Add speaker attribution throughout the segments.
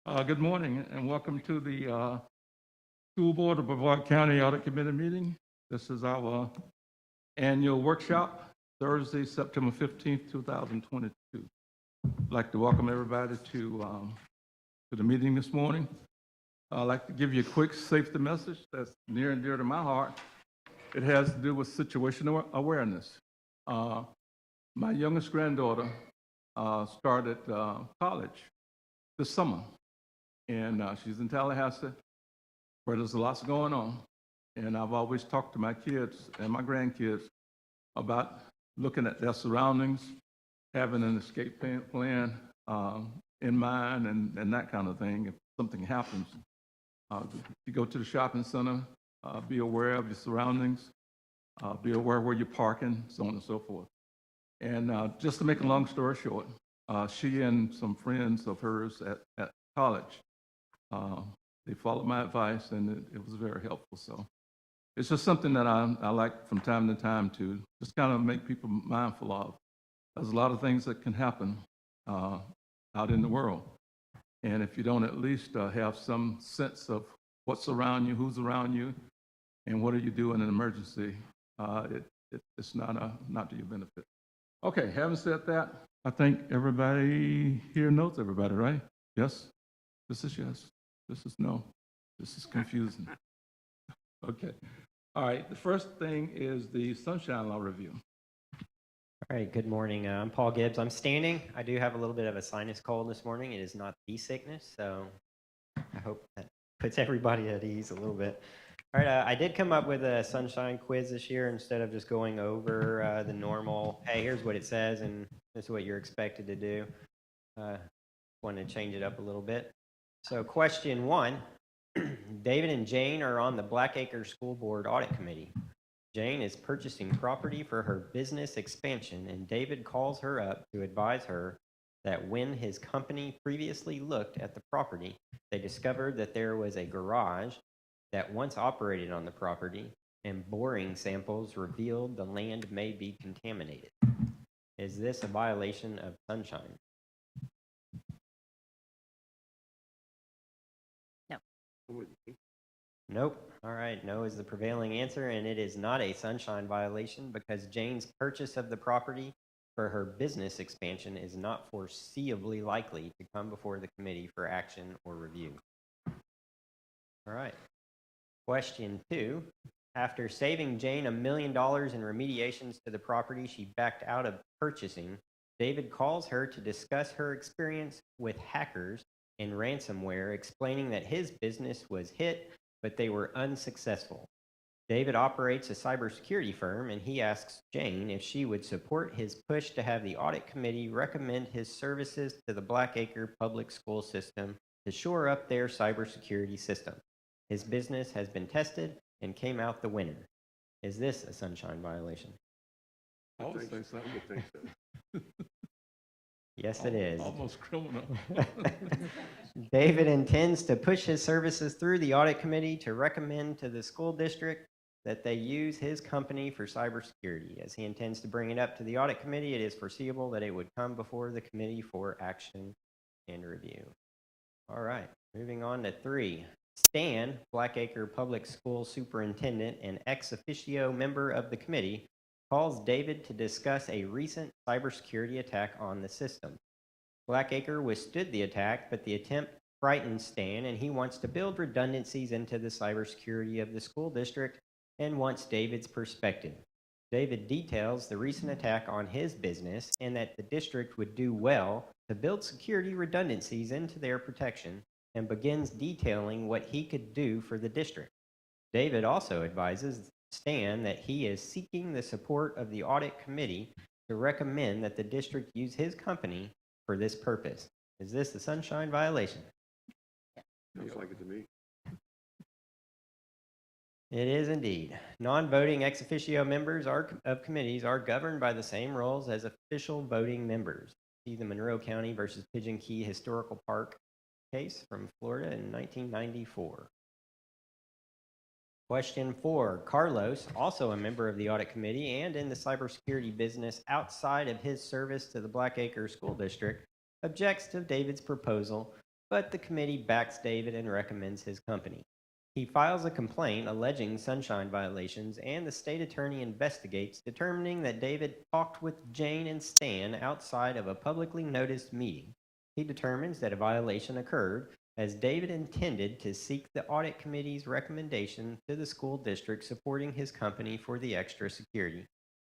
Speaker 1: Good morning and welcome to the School Board of Brevard County Audit Committee meeting. This is our annual workshop, Thursday, September 15th, 2022. I'd like to welcome everybody to the meeting this morning. I'd like to give you a quick safety message that's near and dear to my heart. It has to do with situational awareness. My youngest granddaughter started college this summer. And she's in Tallahassee, where there's lots going on. And I've always talked to my kids and my grandkids about looking at their surroundings, having an escape plan in mind, and that kind of thing. If something happens, you go to the shopping center, be aware of your surroundings, be aware where you're parking, so on and so forth. And just to make a long story short, she and some friends of hers at college, they followed my advice, and it was very helpful. So it's just something that I like from time to time to just kind of make people mindful of. There's a lot of things that can happen out in the world. And if you don't at least have some sense of what's around you, who's around you, and what do you do in an emergency, it's not to your benefit. Okay, having said that, I think everybody here knows everybody, right? Yes? This is yes. This is no. This is confusing. Okay. All right. The first thing is the Sunshine Law review.
Speaker 2: All right. Good morning. I'm Paul Gibbs. I'm standing. I do have a little bit of a sinus cold this morning. It is not the sickness, so I hope that puts everybody at ease a little bit. All right. I did come up with a Sunshine quiz this year instead of just going over the normal, hey, here's what it says, and this is what you're expected to do. Wanted to change it up a little bit. So question 1, David and Jane are on the Blackacre School Board Audit Committee. Jane is purchasing property for her business expansion, and David calls her up to advise her that when his company previously looked at the property, they discovered that there was a garage that once operated on the property, and boring samples revealed the land may be contaminated. Is this a violation of Sunshine? Nope. All right. No is the prevailing answer, and it is not a Sunshine violation because Jane's purchase of the property for her business expansion is not foreseeably likely to come before the committee for action or review. All right. Question 2. After saving Jane $1 million in remediations to the property she backed out of purchasing, David calls her to discuss her experience with hackers and ransomware, explaining that his business was hit, but they were unsuccessful. David operates a cybersecurity firm, and he asks Jane if she would support his push to have the audit committee recommend his services to the Blackacre public school system to shore up their cybersecurity system. His business has been tested and came out the winner. Is this a Sunshine violation?
Speaker 1: I would say so.
Speaker 2: Yes, it is.
Speaker 1: Almost criminal.
Speaker 2: David intends to push his services through the audit committee to recommend to the school district that they use his company for cybersecurity. As he intends to bring it up to the audit committee, it is foreseeable that it would come before the committee for action and review. All right, moving on to 3. Stan, Blackacre Public School Superintendent and ex officio member of the committee, calls David to discuss a recent cybersecurity attack on the system. Blackacre withstood the attack, but the attempt frightened Stan, and he wants to build redundancies into the cybersecurity of the school district and wants David's perspective. David details the recent attack on his business and that the district would do well to build security redundancies into their protection, and begins detailing what he could do for the district. David also advises Stan that he is seeking the support of the audit committee to recommend that the district use his company for this purpose. Is this a Sunshine violation?
Speaker 3: Sounds like it to me.
Speaker 2: It is indeed. Non-voting ex officio members of committees are governed by the same rules as official voting members. See the Monroe County versus Pigeon Key Historical Park case from Florida in 1994. Question 4. Carlos, also a member of the audit committee and in the cybersecurity business outside of his service to the Blackacre School District, objects to David's proposal but the committee backs David and recommends his company. He files a complaint alleging sunshine violations, and the state attorney investigates, determining that David talked with Jane and Stan outside of a publicly noticed meeting. He determines that a violation occurred, as David intended to seek the audit committee's recommendation to the school district supporting his company for the extra security.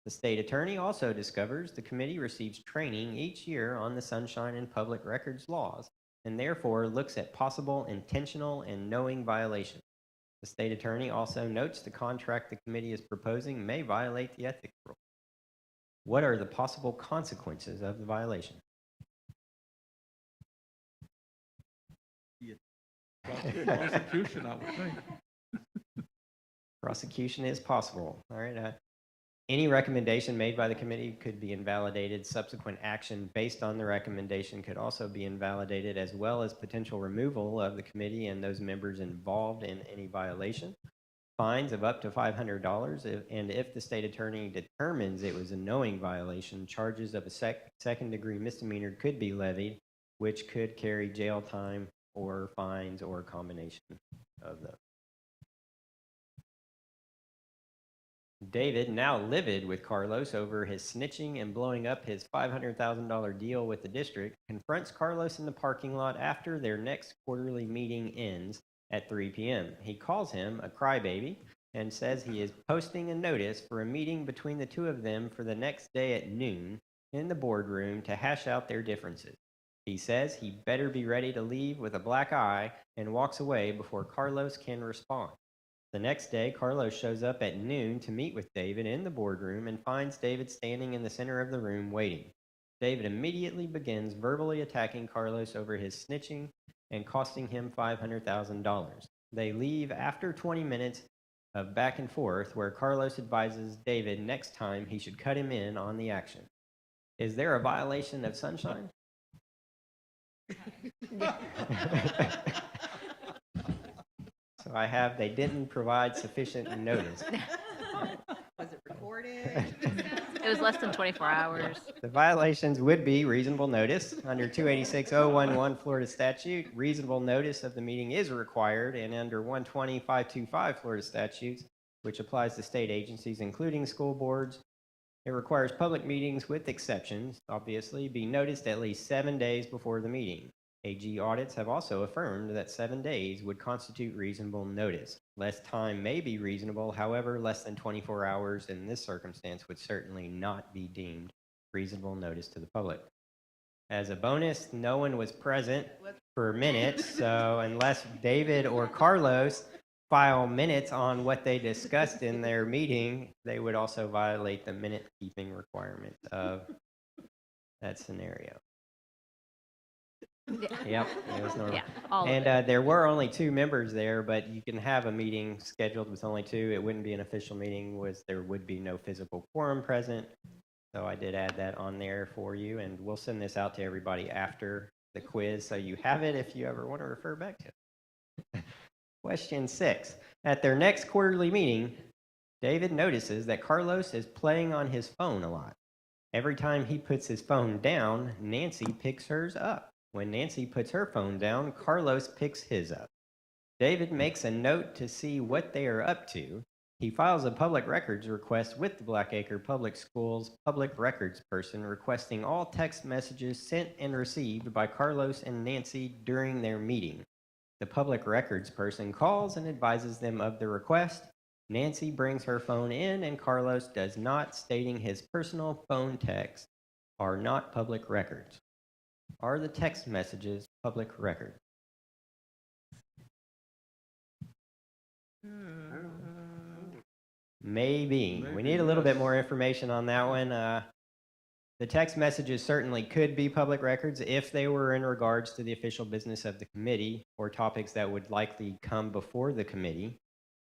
Speaker 2: The state attorney also discovers the committee receives training each year on the sunshine and public records laws, and therefore looks at possible intentional and knowing violations. The state attorney also notes the contract the committee is proposing may violate the ethics rule. What are the possible consequences of the violation?
Speaker 1: Prosecution, I would think.
Speaker 2: Prosecution is possible. All right. Any recommendation made by the committee could be invalidated. Subsequent action based on the recommendation could also be invalidated, as well as potential removal of the committee and those members involved in any violation. Fines of up to $500, and if the state attorney determines it was a knowing violation, charges of a second-degree misdemeanor could be levied, which could carry jail time or fines or a combination of those. David, now livid with Carlos over his snitching and blowing up his $500,000 deal with the district, confronts Carlos in the parking lot after their next quarterly meeting ends at 3 p.m. He calls him a crybaby and says he is posting a notice for a meeting between the two of them for the next day at noon in the boardroom to hash out their differences. He says he better be ready to leave with a black eye and walks away before Carlos can respond. The next day, Carlos shows up at noon to meet with David in the boardroom and finds David standing in the center of the room waiting. David immediately begins verbally attacking Carlos over his snitching and costing him $500,000. They leave after 20 minutes of back and forth, where Carlos advises David next time he should cut him in on the action. Is there a violation of sunshine? So I have, they didn't provide sufficient notice.
Speaker 4: Was it recorded?
Speaker 5: It was less than 24 hours.
Speaker 2: The violations would be reasonable notice. Under 286.011 Florida statute, reasonable notice of the meeting is required, and under 120.525 Florida statutes, which applies to state agencies, including school boards, it requires public meetings with exceptions, obviously, be noticed at least 7 days before the meeting. AG audits have also affirmed that 7 days would constitute reasonable notice. Less time may be reasonable, however, less than 24 hours in this circumstance would certainly not be deemed reasonable notice to the public. As a bonus, no one was present for minutes, so unless David or Carlos file minutes on what they discussed in their meeting, they would also violate the minute-keeping requirement of that scenario. Yep, it was normal.
Speaker 5: Yeah, all of
Speaker 2: And
Speaker 5: it.
Speaker 2: there were only 2 members there, but you can have a meeting scheduled with only 2. It wouldn't be an official meeting, there would be no physical quorum present. So I did add that on there for you, and we'll send this out to everybody after the quiz, so you have it if you ever want to refer back to it. Question 6. At their next quarterly meeting, David notices that Carlos is playing on his phone a lot. Every time he puts his phone down, Nancy picks hers up. When Nancy puts her phone down, Carlos picks his up. David makes a note to see what they are up to. He files a public records request with the Blackacre Public Schools public records person, requesting all text messages sent and received by Carlos and Nancy during their meeting. The public records person calls and advises them of the request. Nancy brings her phone in, and Carlos does not, stating his personal phone texts are not public records. Are the text messages public record? Maybe. We need a little bit more information on that one. The text messages certainly could be public records if they were in regards to the official business of the committee or topics that would likely come before the committee.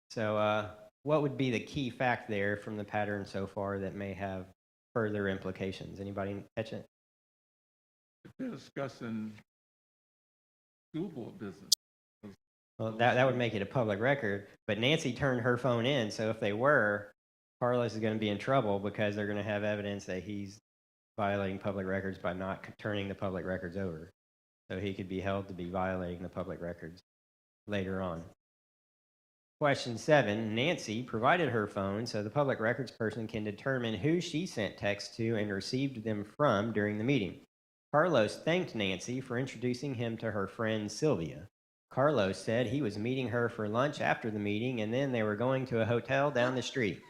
Speaker 2: So what would be the key fact there from the pattern so far that may have further implications? Anybody catch it?
Speaker 1: If they're discussing school board business.
Speaker 2: Well, that would make it a public record, but Nancy turned her phone in, so if they were, Carlos is going to be in trouble because they're going to have evidence that he's violating public records by not turning the public records over. so he could be held to be violating the public records later on. Question 7, Nancy provided her phone so the public records person can determine who she sent texts to and received them from during the meeting. Carlos thanked Nancy for introducing him to her friend Sylvia. Carlos said he was meeting her for lunch after the meeting and then they were going to a hotel down the street.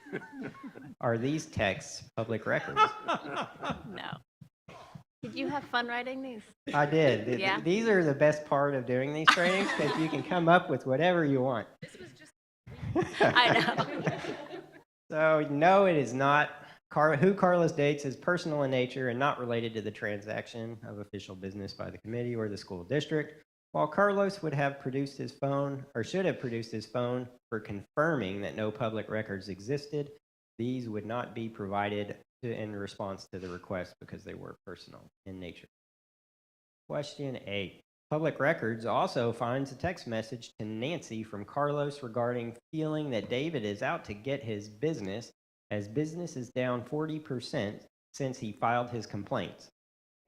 Speaker 2: Are these texts public records?
Speaker 5: No. Did you have fun writing these?
Speaker 2: I did.
Speaker 5: Yeah.
Speaker 2: These are the best part of doing these trainings because you can come up with whatever you want.
Speaker 5: I know.
Speaker 2: So, no, it is not. Who Carlos dates is personal in nature and not related to the transaction of official business by the committee or the school district. While Carlos would have produced his phone, or should have produced his phone for confirming that no public records existed, these would not be provided in response to the request because they were personal in nature. Question 8. Public Records also finds a text message to Nancy from Carlos regarding feeling that David is out to get his business, as business is down 40% since he filed his complaints.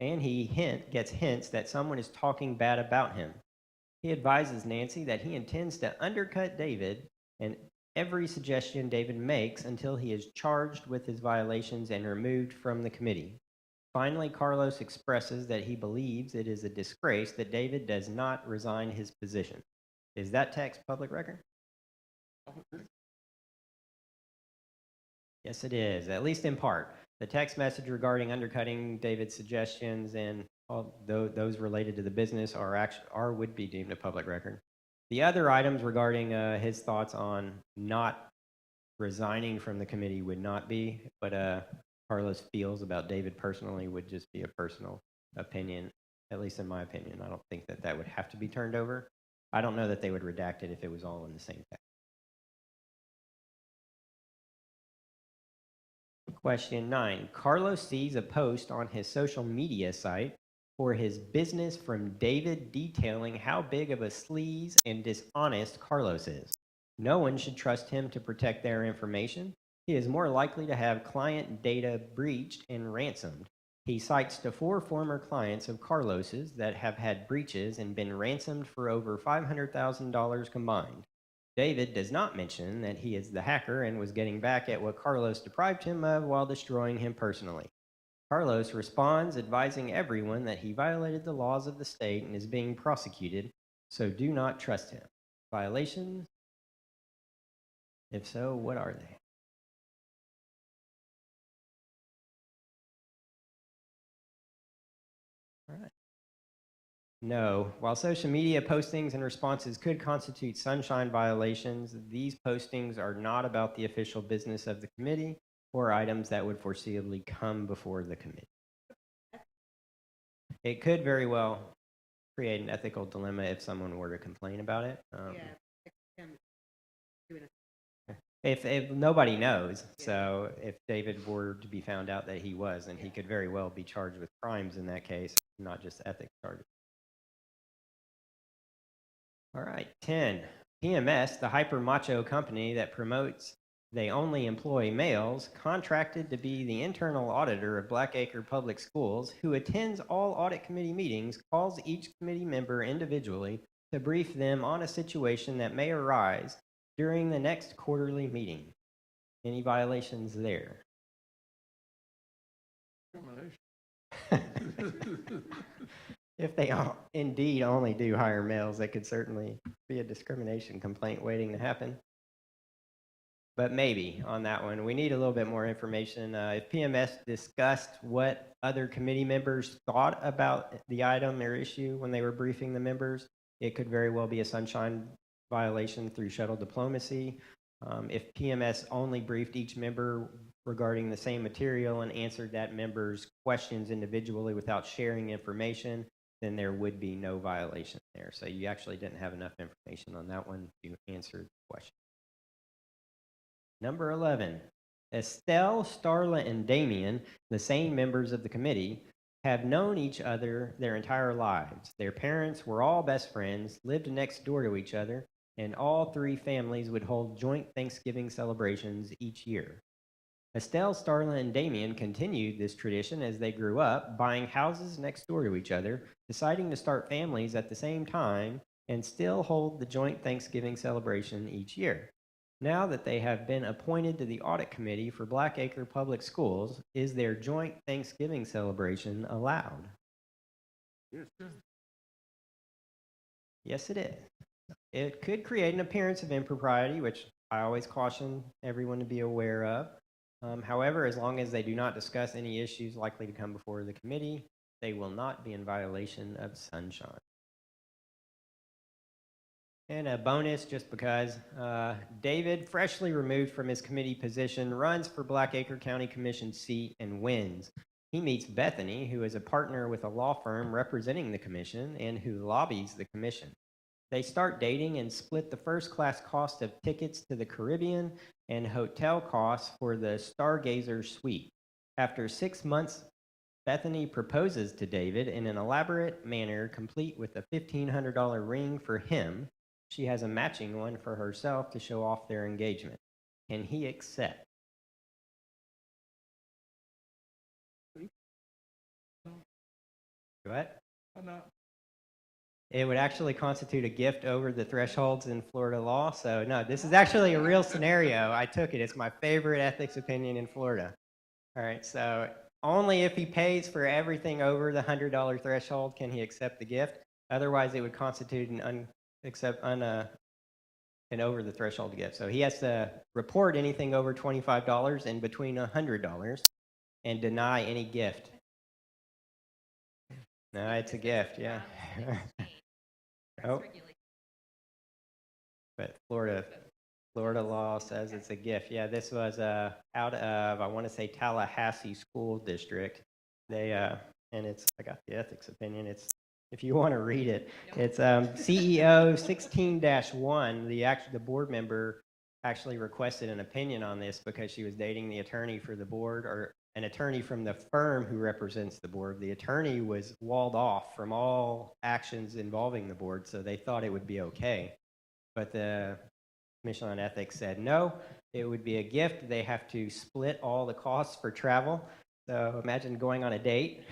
Speaker 2: And he gets hints that someone is talking bad about him. He advises Nancy that he intends to undercut David and every suggestion David makes until he is charged with his violations and removed from the committee. Finally, Carlos expresses that he believes it is a disgrace that David does not resign his position. Is that text public record? Yes, it is, at least in part. The text message regarding undercutting David's suggestions and all those related to the business would be deemed a public record. The other items regarding his thoughts on not resigning from the committee would not be, but Carlos feels about David personally would just be a personal opinion, at least in my opinion. I don't think that that would have to be turned over. I don't know that they would redact it if it was all in the same text. Question 9. Carlos sees a post on his social media site for his business from David detailing how big of a sleaze and dishonest Carlos is. No one should trust him to protect their information. He is more likely to have client data breached and ransomed. He cites the 4 former clients of Carlos's that have had breaches and been ransomed for over $500,000 combined. David does not mention that he is the hacker and was getting back at what Carlos deprived him of while destroying him personally. Carlos responds advising everyone that he violated the laws of the state and is being prosecuted, so do not trust him. Violations? If so, what are they? All right. No. While social media postings and responses could constitute sunshine violations, these postings are not about the official business of the committee or items that would foreseeably come before the committee. It could very well create an ethical dilemma if someone were to complain about it. If nobody knows, so if David were to be found out that he was, then he could very well be charged with crimes in that case, not just ethics charges. All right, 10. PMS, the hyper macho company that promotes they only employ males, contracted to be the internal auditor of Blackacre Public Schools, who attends all audit committee meetings, calls each committee member individually to brief them on a situation that may arise during the next quarterly meeting. Any violations there? If they indeed only do hire males, that could certainly be a discrimination complaint waiting to happen. But maybe on that one, we need a little bit more information. If PMS discussed what other committee members thought about the item or issue when they were briefing the members, it could very well be a sunshine violation through shuttle diplomacy. If PMS only briefed each member regarding the same material and answered that member's questions individually without sharing information, then there would be no violation there. So you actually didn't have enough information on that one to answer the question. Number 11, Estelle, Starla, and Damien, the same members of the committee, have known each other their entire lives. Their parents were all best friends, lived next door to each other, and all 3 families would hold joint Thanksgiving celebrations each year. Estelle, Starla, and Damien continued this tradition as they grew up, buying houses next door to each other, deciding to start families at the same time, and still hold the joint Thanksgiving celebration each year. Now that they have been appointed to the audit committee for Blackacre Public Schools, is their joint Thanksgiving celebration allowed?
Speaker 3: Yes, sir.
Speaker 2: Yes, it is. It could create an appearance of impropriety, which I always caution everyone to be aware of. However, as long as they do not discuss any issues likely to come before the committee, they will not be in violation of sunshine. And a bonus, just because David, freshly removed from his committee position, runs for Blackacre County Commission seat and wins. He meets Bethany, who is a partner with a law firm representing the commission and who lobbies the commission. They start dating and split the first-class cost of tickets to the Caribbean and hotel costs for the Stargazer suite. After 6 months, Bethany proposes to David in an elaborate manner, complete with a $1,500 ring for him. She has a matching one for herself to show off their engagement. Can he accept? What?
Speaker 1: Why not?
Speaker 2: It would actually constitute a gift over the thresholds in Florida law. So no, this is actually a real scenario. I took it. It's my favorite ethics opinion in Florida. All right, so only if he pays for everything over the $100 threshold can he accept the gift. Otherwise, it would constitute an over the threshold gift. So he has to report anything over $25 and between $100 and deny any gift. No, it's a gift, yeah. Oh, but Florida law says it's a gift. Yeah, this was out of, I want to say, Tallahassee School District. They and it's, I got the ethics opinion. It's, if you want to read it, it's CEO 16-1. The board member actually requested an opinion on this because she was dating the attorney for the board, or an attorney from the firm who represents the board. The attorney was walled off from all actions involving the board, so they thought it would be okay. But the Commission on Ethics said no, it would be a gift. They have to split all the costs for travel. So imagine going on a date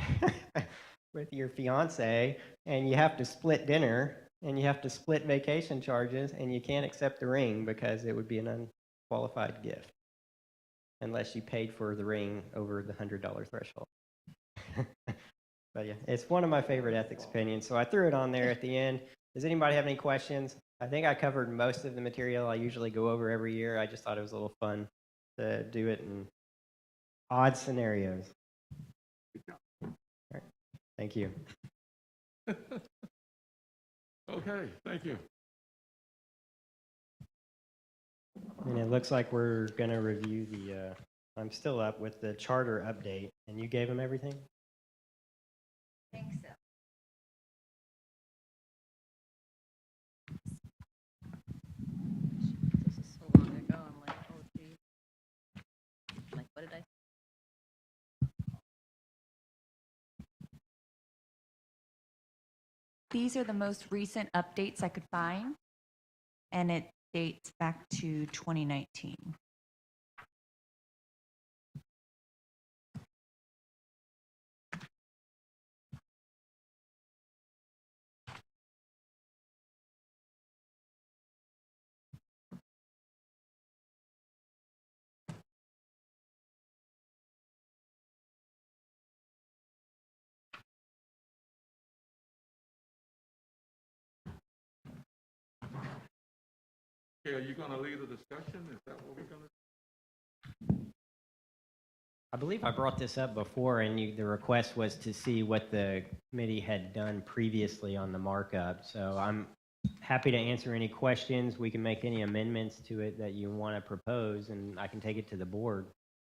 Speaker 2: with your fiance, and you have to split dinner, and you have to split vacation charges, and you can't accept the ring because it would be an unqualified gift unless you paid for the ring over the $100 threshold. But yeah, it's one of my favorite ethics opinions, so I threw it on there at the end. Does anybody have any questions? I think I covered most of the material I usually go over every year. I just thought it was a little fun to do it in odd scenarios. All right. Thank you.
Speaker 1: Okay, thank you.
Speaker 2: And it looks like we're going to review the, I'm still up with the charter update, and you gave them everything?
Speaker 4: I think so. This is so long ago. I'm like, oh, geez. Like, what did I?
Speaker 6: These are the most recent updates I could find, and it dates back to 2019.
Speaker 1: Okay, are you going to lead the discussion? Is that what we're going to?
Speaker 2: I believe I brought this up before, and the request was to see what the committee had done previously on the markup. So I'm happy to answer any questions. We can make any amendments to it that you want to propose, and I can take it to the board.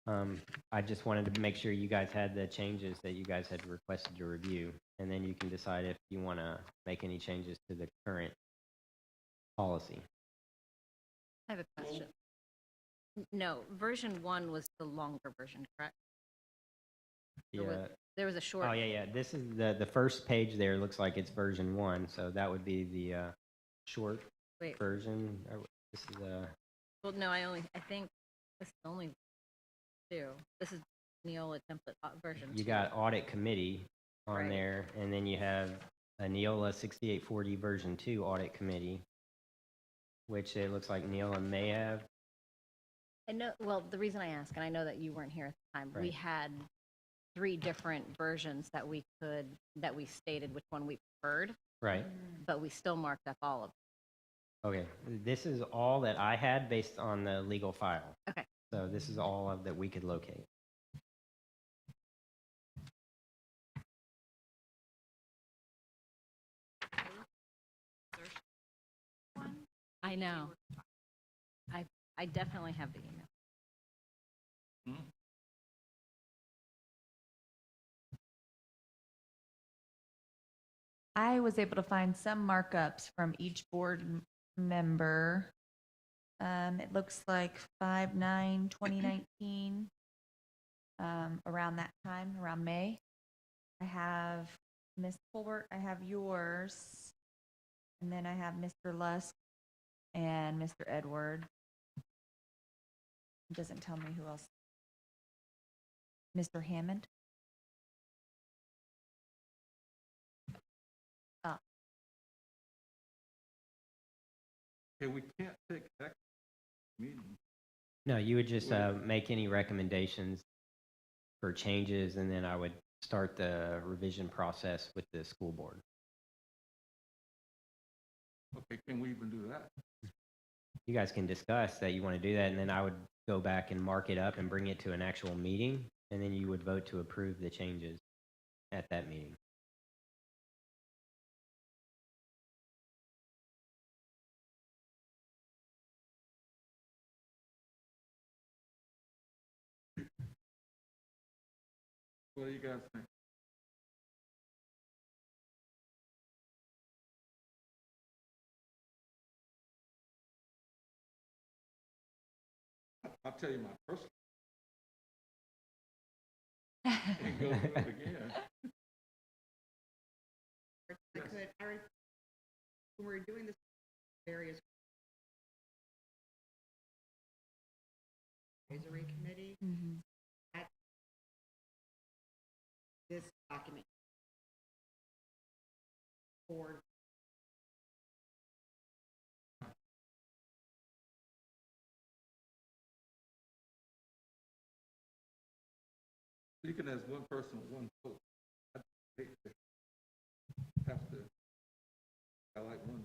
Speaker 2: I just wanted to make sure you guys had the changes that you guys had requested to review, and then you can decide if you want to make any changes to the current policy.
Speaker 4: I have a question. No, version 1 was the longer version, correct?
Speaker 2: Yeah.
Speaker 4: There was a short.
Speaker 2: Oh, yeah. This is the first page there. Looks like it's version 1, so that would be the short version. This is
Speaker 4: Well, no, I think this is only too. This is Neola template version 2.
Speaker 2: You got audit committee on
Speaker 4: Right.
Speaker 2: there, and then you have a Neola 6840 version 2 audit committee, which it looks like Neola may have.
Speaker 4: I know, well, the reason I ask, and I know that you weren't here at the time, we
Speaker 2: Right.
Speaker 4: had 3 different versions that we stated which one we preferred,
Speaker 2: Right.
Speaker 4: but we still marked up all of
Speaker 2: Okay. This is all that I had based on the legal file.
Speaker 4: Okay.
Speaker 2: So this is all of that we could locate.
Speaker 4: I know. I definitely have the email.
Speaker 1: Hmm?
Speaker 6: I was able to find some markups from each board member. It looks like 5/9/2019, around that time, around May. I have Miss Colbert, I have yours, and then I have Mr. Lusk and Mr. Edward. It doesn't tell me who else. Mr. Hammond.
Speaker 1: Okay, we can't take that meeting.
Speaker 2: No, you would just
Speaker 1: Wait.
Speaker 2: make any recommendations for changes, and then I would start the revision process with the school board.
Speaker 1: Okay, can we even do that?
Speaker 2: You guys can discuss that you want to do that, and then I would go back and mark it up and bring it to an actual meeting, and then you would vote to approve the changes at that meeting.
Speaker 1: What do you guys think? I'll tell you my personal. And go through it again.
Speaker 7: I could, when we're doing this various advisory committee, at this document for
Speaker 1: You can ask one person, one vote. I hate to have to, I like one.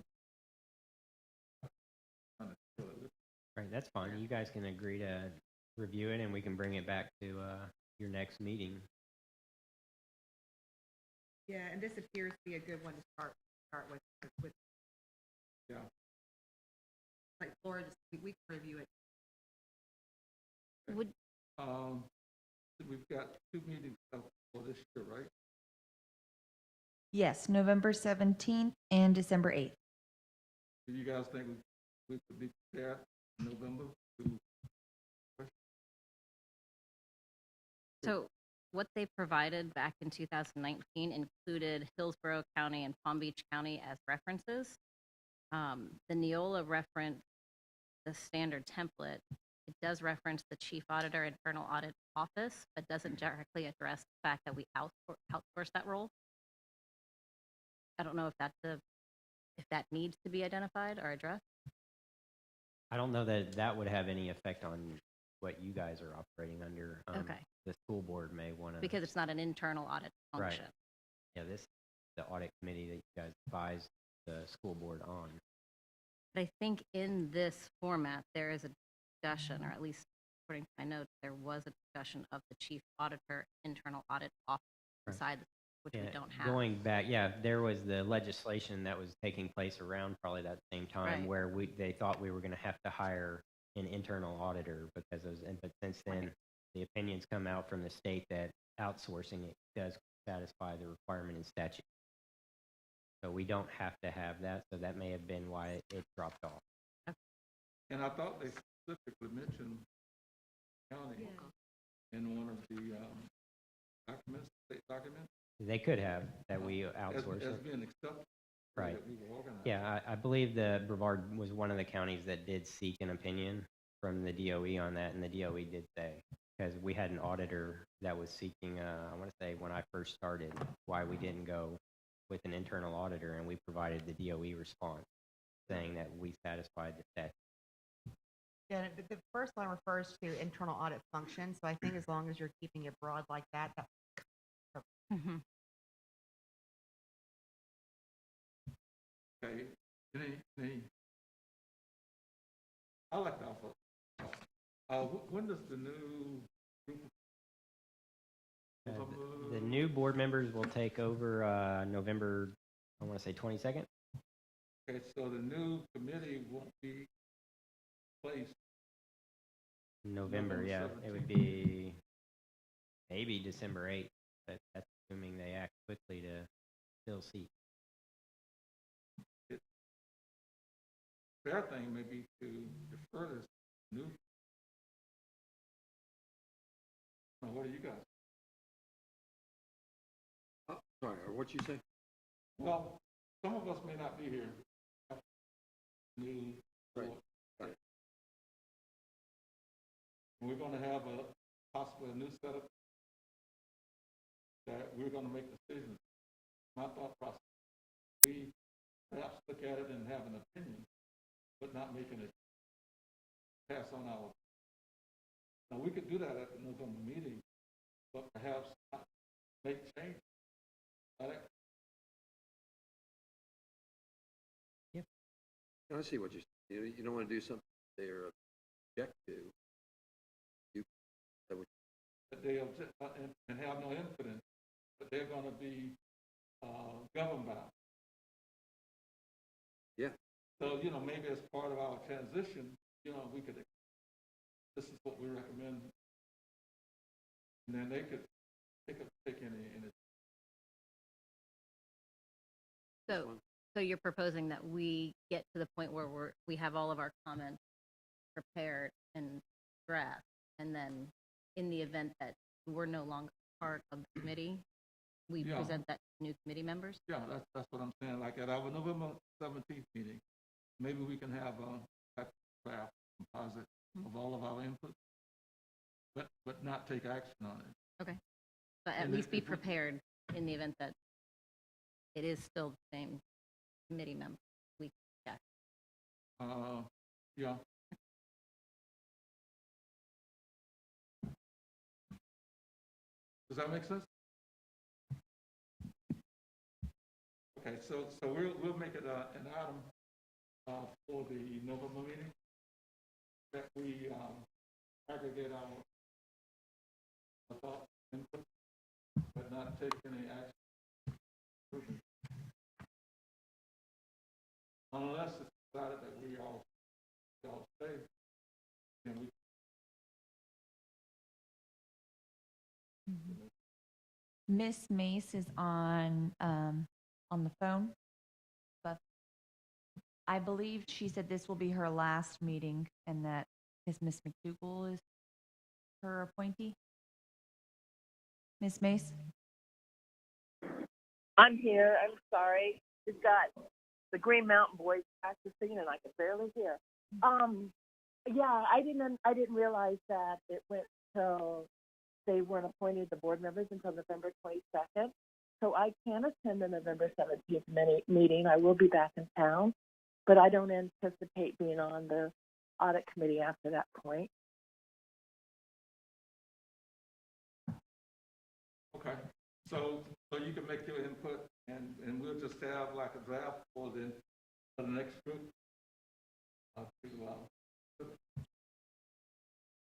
Speaker 2: Right, that's fine. You guys can agree to review it, and we can bring it back to your next meeting.
Speaker 7: yeah, and this appears to be a good one to start with.
Speaker 1: Yeah.
Speaker 7: Like Laura, we can review it.
Speaker 4: Would
Speaker 1: We've got 2 meetings for this year, right?
Speaker 6: Yes, November 17th and December 8th.
Speaker 1: Do you guys think we could be prepared in November to?
Speaker 4: So what they provided back in 2019 included Hillsborough County and Palm Beach County as references. The Neola reference, the standard template, it does reference the chief auditor internal audit office, but doesn't directly address the fact that we outsource that role. I don't know if that needs to be identified or addressed.
Speaker 2: I don't know that that would have any effect on what you guys are operating under.
Speaker 4: Okay.
Speaker 2: The school board may want to.
Speaker 4: Because it's not an internal audit function.
Speaker 2: Yeah, the audit committee that you guys advised the school board on.
Speaker 4: But I think in this format, there is a discussion, or at least according to my notes, there was a discussion of the chief auditor internal audit office
Speaker 2: Right.
Speaker 4: beside, which we
Speaker 2: Yeah,
Speaker 4: don't have.
Speaker 2: going back, yeah, there was the legislation that was taking place around probably that same time
Speaker 4: Right.
Speaker 2: where they thought we were going to have to hire an internal auditor because of, but since then, the opinions come out from the state that outsourcing it does satisfy the requirement in statute. So we don't have to have that, so that may have been why it dropped off.
Speaker 1: And I thought they specifically mentioned county in one of the documents, state documents.
Speaker 2: They could have, that we
Speaker 1: As
Speaker 2: outsource it.
Speaker 1: being accepted.
Speaker 2: Right.
Speaker 1: That we were organized.
Speaker 2: Yeah, I believe the Brevard was one of the counties that did seek an opinion from the DOE on that, and the DOE did say because we had an auditor that was seeking, I want to say when I first started, why we didn't go with an internal auditor, and we provided the DOE response saying that we satisfied the statute.
Speaker 7: Yeah, the first one refers to internal audit function, so I think as long as you're keeping it broad like that,
Speaker 4: Mhm.
Speaker 1: Okay, any, I like that one. When does the new group?
Speaker 2: The new board members will take over November, I want to say 22nd.
Speaker 1: Okay, so the new committee won't be placed.
Speaker 2: November,
Speaker 1: November
Speaker 2: yeah. It would
Speaker 1: 17th.
Speaker 2: be maybe December 8th, but that's assuming they act quickly to fill seats.
Speaker 1: Fair thing may be to defer this new. Now, what do you guys?
Speaker 3: Sorry, or what you say?
Speaker 1: Well, some of us may not be here. New.
Speaker 3: Right.
Speaker 1: board. We're gonna have possibly a new setup that we're gonna make decisions. My thought process, we perhaps look at it and have an opinion, but not making it pass on our. Now, we could do that at the November meeting, but perhaps not make change.
Speaker 3: I see what you're saying. You don't want to do something they're object to.
Speaker 1: That they object and have no input in, but they're gonna be governed by.
Speaker 3: Yeah.
Speaker 1: So, maybe as part of our transition, we could, this is what we recommend. And then they could take any.
Speaker 4: So you're proposing that we get to the point where we have all of our comments prepared and draft, and then in the event that we're no longer part of the committee, we
Speaker 1: Yeah.
Speaker 4: present that to new committee members?
Speaker 1: Yeah, that's what I'm saying. Like at our November 17th meeting, maybe we can have a draft composite of all of our input, but not take action on it.
Speaker 4: Okay. But at
Speaker 1: And
Speaker 4: least be
Speaker 1: if we-
Speaker 4: prepared in the event that it is still the same committee member.
Speaker 1: Yeah. Does that make sense? Okay, so we'll make it an item for the November meeting that we aggregate our thoughts, input, but not take any action. Unless it's decided that we all stay, then we.
Speaker 6: Miss Mace is on the phone, but I believe she said this will be her last meeting, and that Miss McDougal is her appointee. Miss Mace?
Speaker 8: I'm here. I'm sorry. We've got the Green Mountain Boys practicing, and I can barely hear. Yeah, I didn't realize that it went till they weren't appointed the board members until November 22nd. So I can attend the November 17th meeting. I will be back in town, but I don't anticipate being on the audit committee after that point.
Speaker 1: Okay, so you can make your input, and we'll just have like a draft for the next group.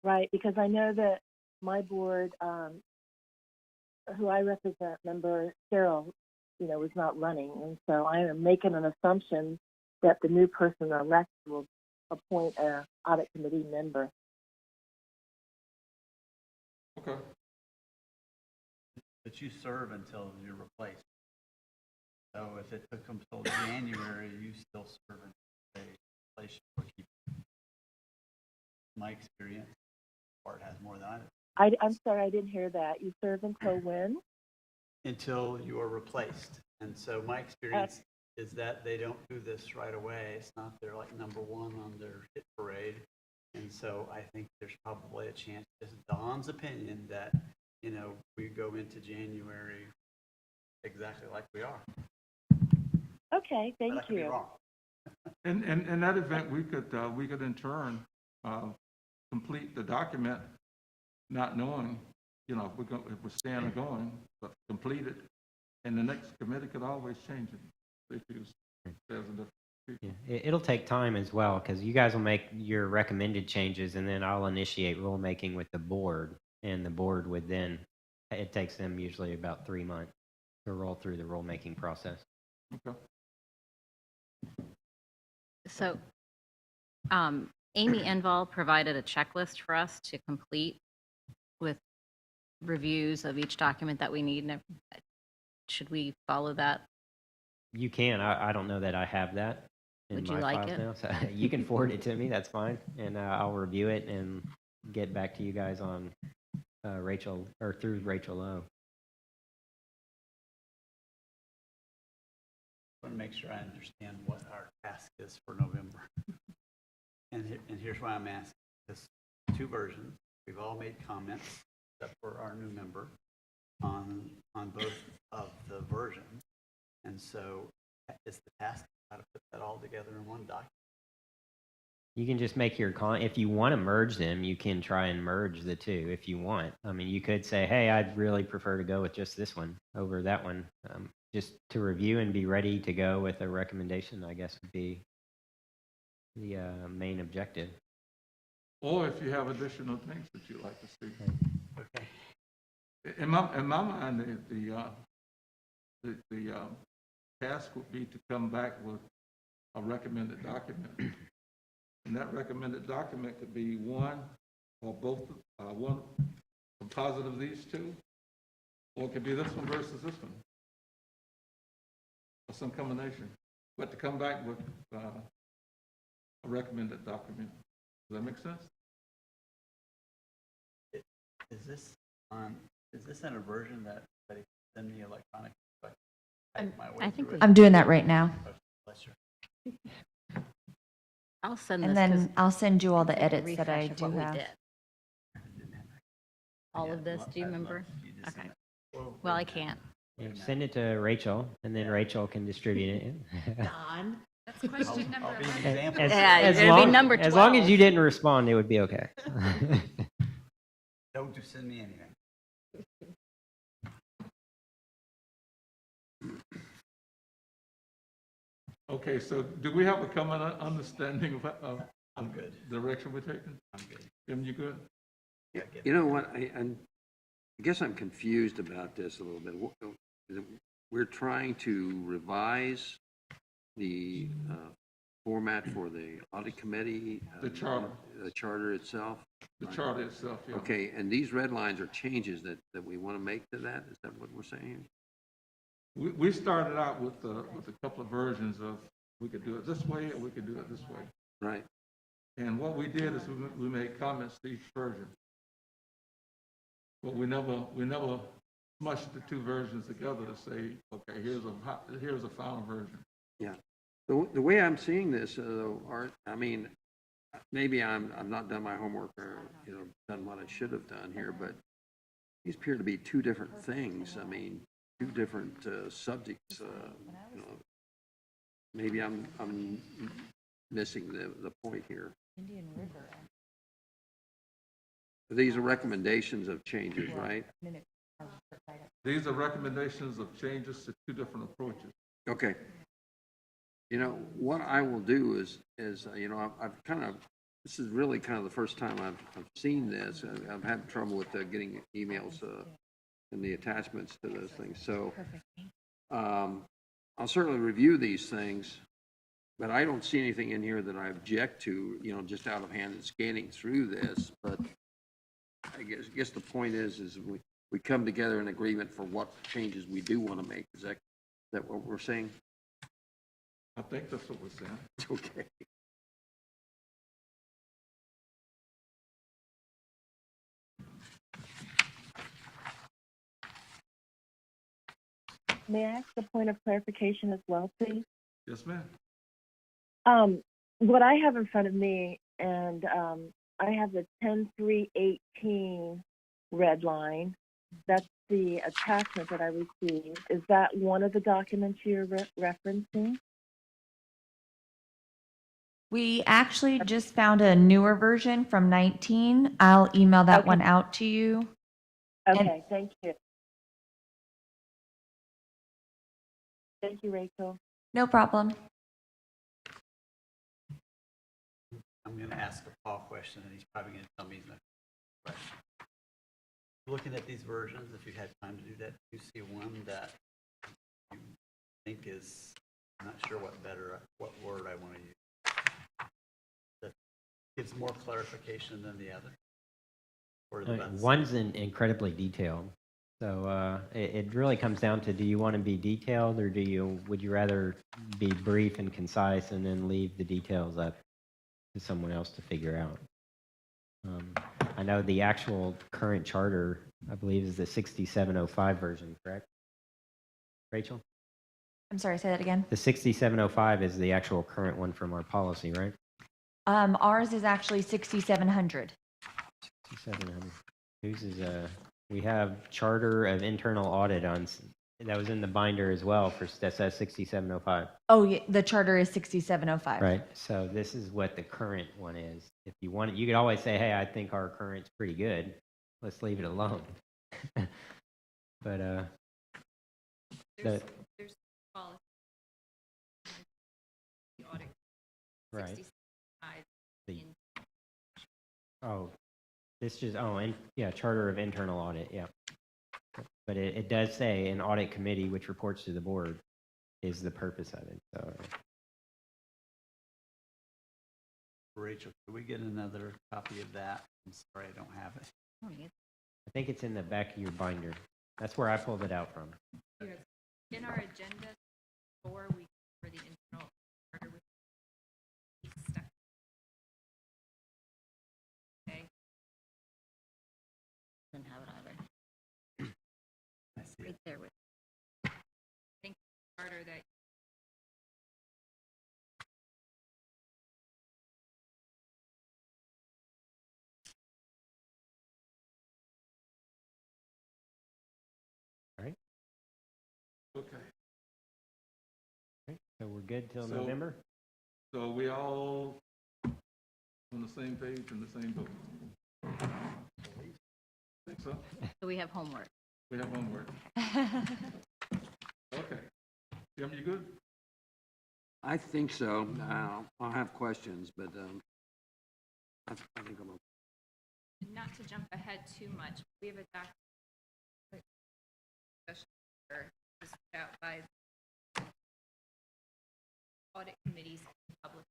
Speaker 8: Right, because I know that my board, who I represent, member Cheryl, is not running, and so I am making an assumption that the new person elected will appoint an audit committee member.
Speaker 1: Okay.
Speaker 9: But you serve until you're replaced. So if it took them till January, you still serve until they replace you or keep. My experience, Bart has more than I do.
Speaker 8: I'm sorry, I didn't hear that. You serve until when?
Speaker 9: Until you are replaced. And so my experience is that they don't do this right away. It's not their like number one on their hit parade. And so I think there's probably a chance, it's Don's opinion, that, we go into January exactly like we are.
Speaker 8: Okay,
Speaker 9: But I
Speaker 8: thank
Speaker 9: could be
Speaker 8: you.
Speaker 9: wrong.
Speaker 1: And in that event, we could in turn complete the document, not knowing, if we're staying or going, but complete it. And the next committee could always change it. If there's enough people.
Speaker 2: Yeah, it'll take time as well, because you guys will make your recommended changes, and then I'll initiate rulemaking with the board, and the board would then, it takes them usually about 3 months to roll through the rulemaking process.
Speaker 1: Okay.
Speaker 4: So, Amy Enval provided a checklist for us to complete with reviews of each document that we need. And should we follow that?
Speaker 2: You can. I don't know that I have that in
Speaker 4: Would you
Speaker 2: my
Speaker 4: like
Speaker 2: files
Speaker 4: it?
Speaker 2: now. So you can forward it to me. That's fine, and I'll review it and get back to you guys on Rachel, or through Rachel Lowe.
Speaker 9: I want to make sure I understand what our task is for November. And here's why I'm asking. This 2 versions, we've all made comments, except for our new member, on both of the versions. And so it's the task how to put that all together in one document.
Speaker 2: You can just make your if you want to merge them, you can try and merge the 2 if you want. I mean, you could say, hey, I'd really prefer to go with just this one over that one. Just to review and be ready to go with a recommendation, I guess, would be the main objective.
Speaker 1: Or if you have additional things that you'd like to see.
Speaker 9: Okay.
Speaker 1: In my mind, the task would be to come back with a recommended document. And that recommended document could be one or both, one composite of these 2, or it could be this one versus this one, or some combination. But to come back with a recommended document. Does that make sense?
Speaker 9: Is this in a version that you send me electronically?
Speaker 4: I think
Speaker 6: I'm doing that right now.
Speaker 4: I'll send
Speaker 6: And
Speaker 4: this.
Speaker 6: then I'll send you all the
Speaker 4: take a
Speaker 6: edits that I
Speaker 4: refresh of
Speaker 6: do
Speaker 4: what we
Speaker 6: have.
Speaker 4: did. All of this, do you remember? Okay. Well, I can't.
Speaker 2: Yeah, send it to Rachel, and then Rachel can distribute it.
Speaker 7: Don.
Speaker 5: That's question number
Speaker 9: I'll be an
Speaker 5: 11.
Speaker 9: example.
Speaker 4: Yeah, you're gonna be number
Speaker 2: as long as
Speaker 4: 12.
Speaker 2: you didn't respond, it would be okay.
Speaker 9: Don't just send me anything.
Speaker 1: Okay, so do we have a common understanding of
Speaker 9: I'm good.
Speaker 1: the direction we're taking?
Speaker 9: I'm good.
Speaker 1: Tim, you good?
Speaker 3: Yeah, you know what, I guess I'm confused about this a little bit. We're trying to revise the format for the audit committee.
Speaker 1: The charter.
Speaker 3: The charter itself.
Speaker 1: The charter itself, yeah.
Speaker 3: Okay, and these red lines are changes that we want to make to that? Is that what we're saying?
Speaker 1: We started out with a couple of versions of, we could do it this way or we could do it this way.
Speaker 3: Right.
Speaker 1: And what we did is we made comments to each version. But we never smushed the 2 versions together to say, okay, here's a final version.
Speaker 3: Yeah. The way I'm seeing this, Art, I mean, maybe I'm not done my homework or, done what I should have done here, but these appear to be 2 different things. I mean, 2 different subjects. Maybe I'm missing the point here.
Speaker 6: Indian River.
Speaker 3: These are recommendations of changes, right?
Speaker 1: These are recommendations of changes to 2 different approaches.
Speaker 3: Okay. What I will do is I've kind of, this is really kind of the first time I've seen this. I've had trouble with getting emails and the attachments to those things. So I'll certainly review these things, but I don't see anything in here that I object to, just out of hand and scanning through this. But I guess the point is we come together in agreement for what changes we do want to make. Is that what we're saying?
Speaker 1: I think that's what we're saying.
Speaker 3: Okay.
Speaker 8: May I ask a point of clarification as well, please?
Speaker 1: Yes, ma'am.
Speaker 8: What I have in front of me, and I have the 10-3-18 red line. That's the attachment that I received. Is that one of the documents you're referencing?
Speaker 6: We actually just found a newer version from 19. I'll email that
Speaker 8: Okay.
Speaker 6: one out to you.
Speaker 8: Okay, thank you. Thank you, Rachel.
Speaker 6: No problem.
Speaker 9: I'm going to ask a Paul question, and he's probably going to tell me he's not question. Looking at these versions, if you had time to do that, do you see one that you think is, I'm not sure what word I want to use, that gives more clarification than the other? Or is it about the same?
Speaker 2: One's incredibly detailed. So it really comes down to, do you want to be detailed, or would you rather be brief and concise and then leave the details up to someone else to figure out? I know the actual current charter, I believe, is the 6705 version, correct? Rachel?
Speaker 6: I'm sorry, say that again.
Speaker 2: The 6705 is the actual current one from our policy, right?
Speaker 6: Ours is actually 6700.
Speaker 2: 6700. Whose is we have Charter of Internal Audit that was in the binder as well that says 6705.
Speaker 6: Oh, yeah, the charter is 6705.
Speaker 2: Right. So this is what the current one is. If you want it, you could always say, hey, I think our current's pretty good. Let's leave it alone. But
Speaker 10: There's policy. The audit.
Speaker 2: right.
Speaker 10: 65
Speaker 2: The-
Speaker 10: in-
Speaker 2: Oh, this just yeah, Charter of Internal Audit, yeah. But it does say an audit committee which reports to the board is the purpose of it. So
Speaker 9: Rachel, could we get another copy of that? I'm sorry, I don't have it.
Speaker 2: I think it's in the back of your binder. That's where I pulled it out from.
Speaker 10: In our agenda, for the internal charter, we stuck. Okay.
Speaker 4: Didn't have it either.
Speaker 9: I see
Speaker 4: Right
Speaker 9: it.
Speaker 4: there with.
Speaker 10: I think the charter that
Speaker 1: Okay.
Speaker 2: Right. So we're good till
Speaker 1: So-
Speaker 2: November?
Speaker 1: So we all on the same page and the same boat? Think so?
Speaker 4: So we have homework.
Speaker 1: We have homework. Okay. Jim, you good?
Speaker 3: I think so. I'll have questions, but I think I'm okay.
Speaker 10: not to jump ahead too much, we have a document discussion here, was put out by audit committees and public.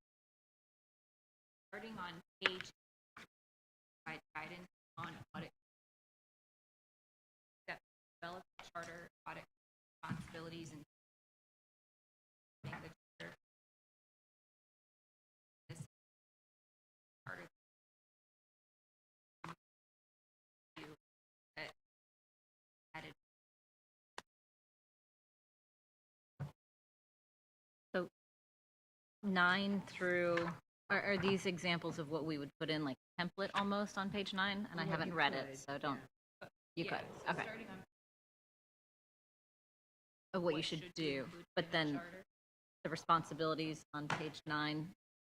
Speaker 10: Starting on page, provide guidance on audit. That develop charter audit responsibilities and make the charter. This charter that added.
Speaker 4: So 9 through, are these examples of what we would put in like template almost on page 9? And I haven't read it, so don't, you could,
Speaker 10: So
Speaker 4: okay,
Speaker 10: starting on
Speaker 4: of what you should do.
Speaker 10: include
Speaker 4: But
Speaker 10: in the
Speaker 4: then
Speaker 10: charter.
Speaker 4: the responsibilities on page 9,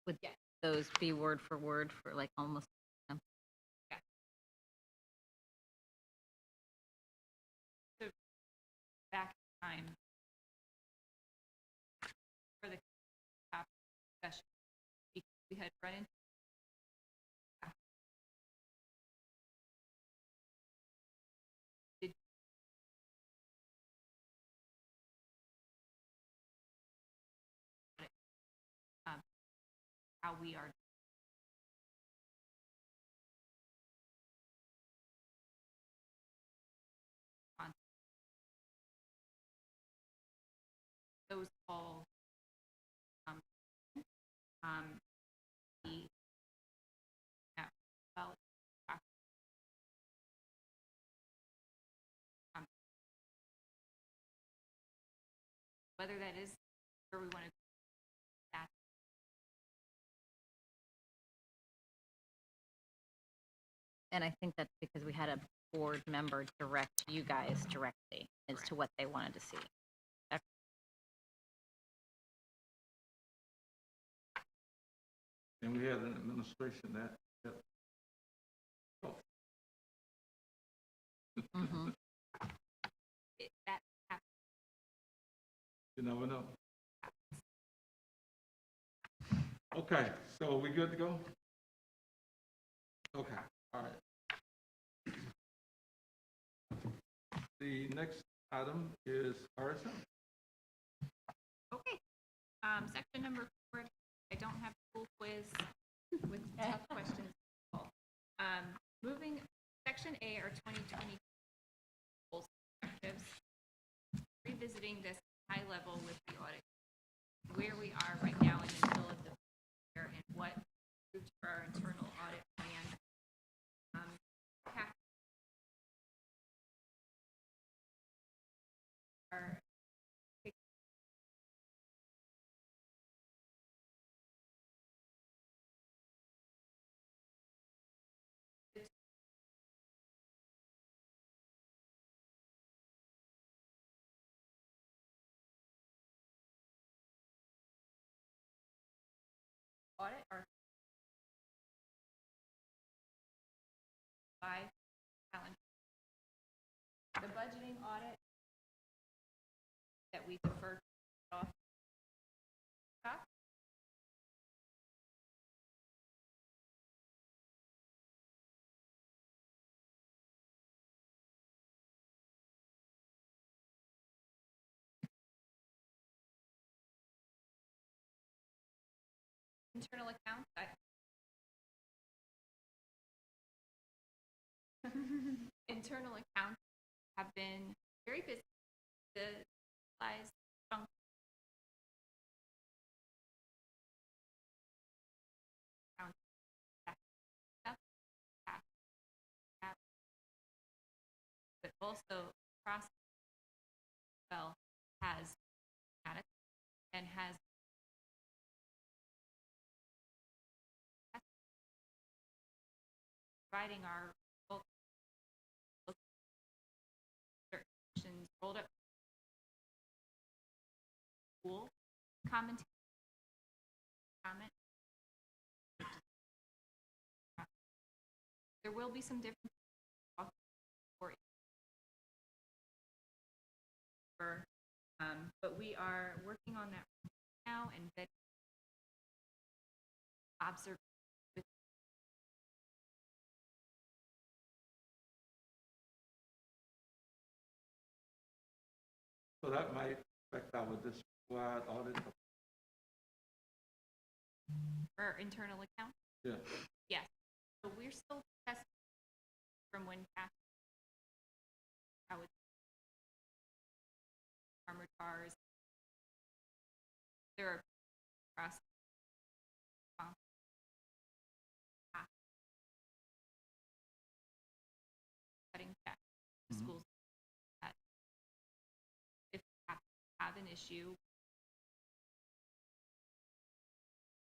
Speaker 4: would
Speaker 10: Yes.
Speaker 4: those be word for like almost?
Speaker 10: Back in time for the top discussion, we had run into did how we are on those all the well, whether that is where we want to
Speaker 4: And I think that's because we had a board member direct you guys directly as to what they wanted to see.
Speaker 1: And we had an administration that
Speaker 4: Mhm.
Speaker 10: That happens.
Speaker 1: you never know. Okay, so we good to go? Okay, all right. The next item is RSM.
Speaker 10: Okay. Section number 4, I don't have a full quiz with tough questions. Moving, section A are 2020 goals and objectives. Revisiting this high level with the audit, where we are right now in the middle of the year and what approved for our internal audit plan. Our audit our 5 calendar. The budgeting audit that we deferred off. Stop. Internal accounts. Internal accounts have been very busy. The supplies function. But also process well has had it and has providing our certain rolled up school comment. There will be some different but we are working on that now and that observe with
Speaker 1: So that might affect our district-wide audit.
Speaker 10: our internal account.
Speaker 1: Yeah.
Speaker 10: Yes. So we're still testing from when past how it's armored cars. There are process cutting back schools that if we have an issue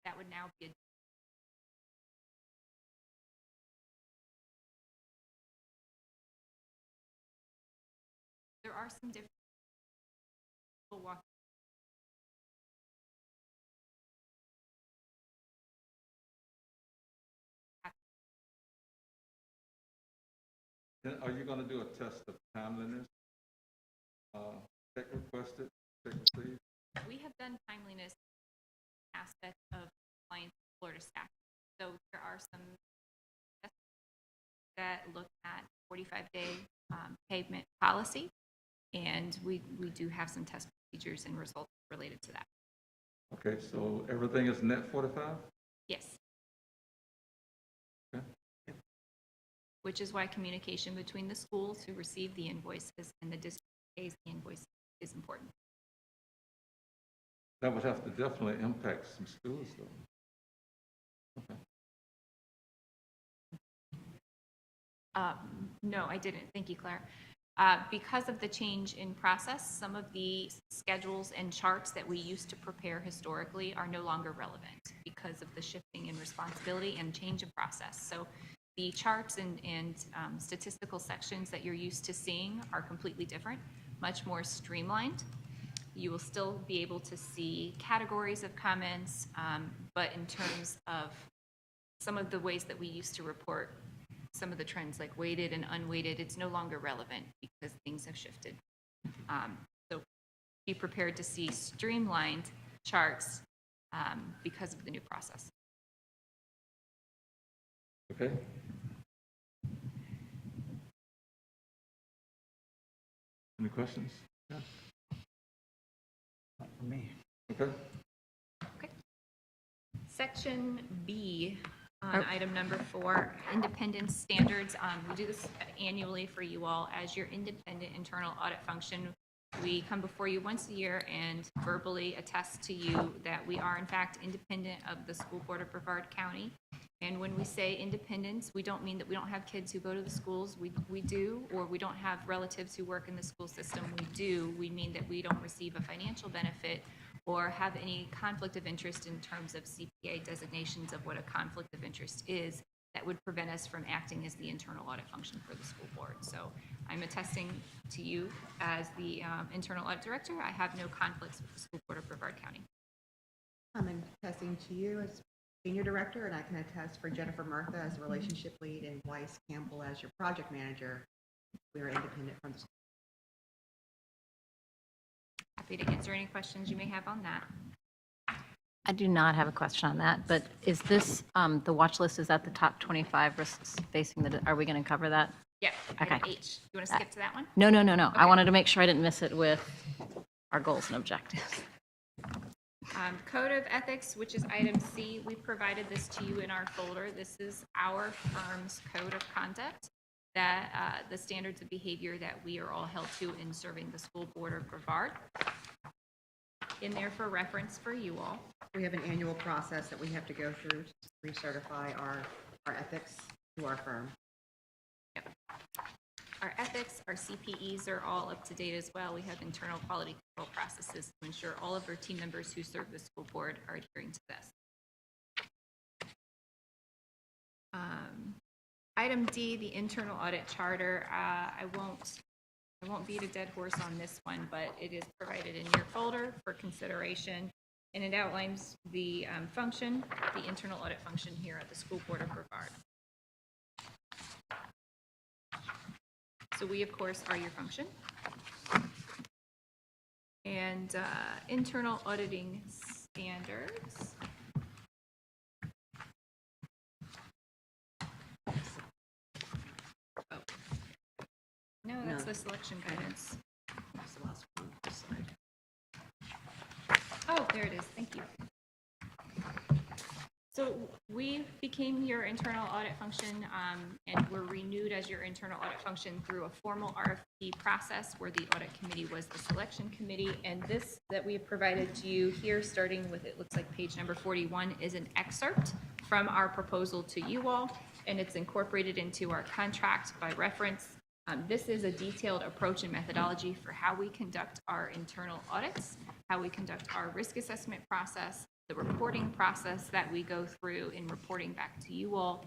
Speaker 10: that would now be a there are some different people walking.
Speaker 1: Then are you going to do a test of timeliness? Check requested, check received?
Speaker 10: We have done timeliness aspect of compliance with Florida statute. So there are some tests that look at 45-day pavement policy, and we do have some test procedures and results related to that.
Speaker 1: Okay, so everything is net 45?
Speaker 10: Yes.
Speaker 1: Okay.
Speaker 10: Which is why communication between the schools who receive the invoices and the district pays the invoice is important.
Speaker 1: That would have to definitely impact some schools, though. Okay.
Speaker 10: No, I didn't. Thank you, Claire. Because of the change in process, some of the schedules and charts that we used to prepare historically are no longer relevant because of the shifting in responsibility and change in process. So The charts and statistical sections that you're used to seeing are completely different, much more streamlined. You will still be able to see categories of comments, but in terms of some of the ways that we used to report some of the trends like weighted and unweighted, it's no longer relevant because things have shifted. So be prepared to see streamlined charts because of the new process.
Speaker 1: Okay. Any questions? Yeah.
Speaker 9: Not for me.
Speaker 1: Okay.
Speaker 10: Section B, on item number 4, independence standards. We do this annually for you all as your independent internal audit function. We come before you once a year and verbally attest to you that we are in fact independent of the school board of Brevard County. And when we say independence, we don't mean that we don't have kids who go to the schools. We do, or we don't have relatives who work in the school system. We do. We mean that we don't receive a financial benefit or have any conflict of interest in terms of CPA designations of what a conflict of interest is that would prevent us from acting as the internal audit function for the school board. So I'm attesting to you as the internal audit director. I have no conflicts with the school board of Brevard County.
Speaker 7: I'm attesting to you as senior director, and I can attest for Jennifer Murtha as a relationship lead and Weiss Campbell as your project manager. We are independent from the school.
Speaker 10: Happy to answer any questions you may have on that.
Speaker 4: I do not have a question on that, but is this, the watch list, is that the top 25 risks facing the, are we going to cover that?
Speaker 10: Yeah,
Speaker 4: Okay.
Speaker 10: item H. You want to skip to that one?
Speaker 4: No. I
Speaker 10: Okay.
Speaker 4: wanted to make sure I didn't miss it with our goals and objectives.
Speaker 10: Code of ethics, which is item C. We provided this to you in our folder. This is our firm's code of conduct, that the standards of behavior that we are all held to in serving the school board of Brevard. In there for reference for you all.
Speaker 7: We have an annual process that we have to go through to recertify our ethics to our firm.
Speaker 10: Our ethics, our CPEs are all up to date as well. We have internal quality control processes to ensure all of our team members who serve the school board are adhering to this. Item D, the internal audit charter. I won't beat a dead horse on this one, but it is provided in your folder for consideration, and it outlines the function, the internal audit function here at the school board of Brevard. So we, of course, are your function. And internal auditing standards. Oh. No, that's the selection guidance. That's the last one. This side. Oh, there it is. Thank you. So we became your internal audit function and were renewed as your internal audit function through a formal RFP process where the audit committee was the selection committee. And this that we have provided to you here, starting with, it looks like page number 41, is an excerpt from our proposal to you all, and it's incorporated into our contract by reference. This is a detailed approach and methodology for how we conduct our internal audits, how we conduct our risk assessment process, the reporting process that we go through in reporting back to you all,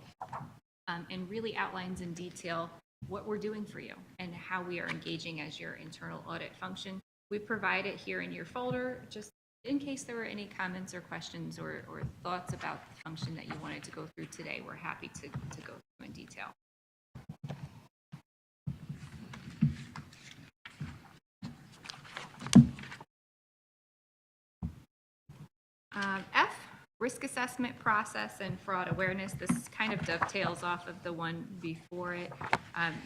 Speaker 10: and really outlines in detail what we're doing for you and how we are engaging as your internal audit function. We provide it here in your folder, just in case there were any comments or questions or thoughts about the function that you wanted to go through today. We're happy to go through in detail. F, risk assessment process and fraud awareness. This kind of dovetails off of the one before it.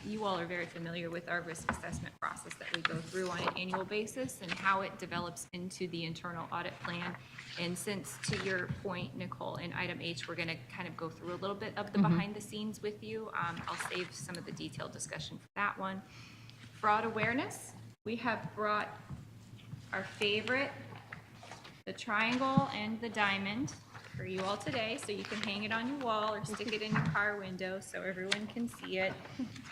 Speaker 10: You all are very familiar with our risk assessment process that we go through on an annual basis and how it develops into the internal audit plan. And since, to your point, Nicole, in item H, we're going to kind of go through a little bit of the behind the scenes with you. I'll save some of the detailed discussion for that one. Fraud awareness, we have brought our favorite, the triangle and the diamond, for you all today, so you can hang it on your wall or stick it in your car window so everyone can see it.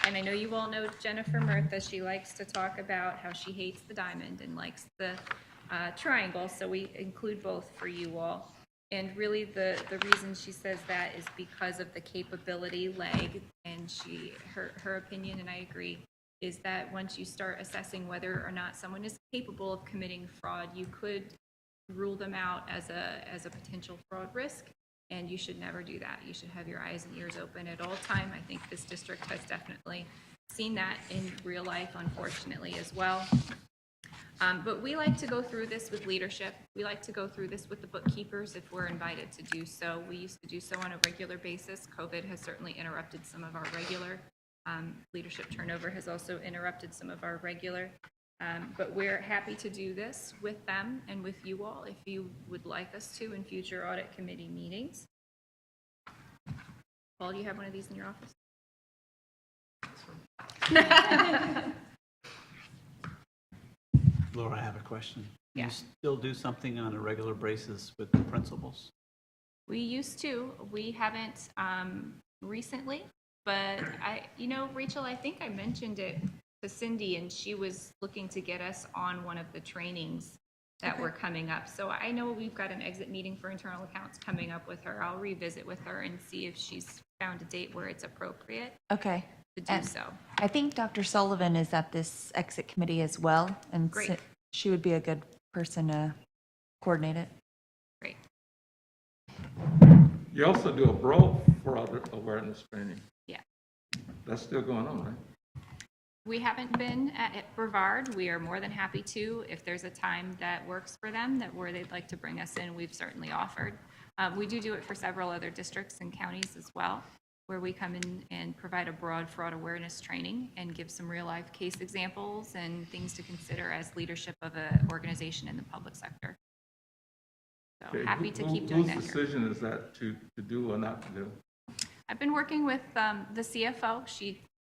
Speaker 10: And I know you all know Jennifer Murtha. She likes to talk about how she hates the diamond and likes the triangle, so we include both for you all. And really, the reason she says that is because of the capability lag, and her opinion, and I agree, is that once you start assessing whether or not someone is capable of committing fraud, you could rule them out as a potential fraud risk, and you should never do that. You should have your eyes and ears open at all time. I think this district has definitely seen that in real life, unfortunately, as well. But we like to go through this with leadership. We like to go through this with the bookkeepers if we're invited to do so. We used to do so on a regular basis. COVID has certainly interrupted some of our regular. Leadership turnover has also interrupted some of our regular. But we're happy to do this with them and with you all if you would like us to in future audit committee meetings. Paul, do you have one of these in your office?
Speaker 9: Laura, I have a question.
Speaker 10: Yeah.
Speaker 9: You still do something on a regular basis with the principals?
Speaker 10: We used to. We haven't recently, but Rachel, I think I mentioned it to Cindy, and she was looking to get us on one of the trainings that were coming up. So I know we've got an exit meeting for internal accounts coming up with her. I'll revisit with her and see if she's found a date where it's appropriate
Speaker 6: Okay.
Speaker 10: to do so.
Speaker 6: I think Dr. Sullivan is at this exit committee as well, and
Speaker 10: Great.
Speaker 6: she would be a good person to coordinate it.
Speaker 10: Great.
Speaker 1: You also do a broad fraud awareness training.
Speaker 10: Yeah.
Speaker 1: That's still going on, right?
Speaker 10: We haven't been at Brevard. We are more than happy to. If there's a time that works for them, where they'd like to bring us in, we've certainly offered. We do it for several other districts and counties as well, where we come in and provide a broad fraud awareness training and give some real life case examples and things to consider as leadership of an organization in the public sector. So
Speaker 1: Okay,
Speaker 10: happy to keep doing that
Speaker 1: Whose
Speaker 10: here.
Speaker 1: decision is that to do or not to do?
Speaker 10: I've been working with the CFO.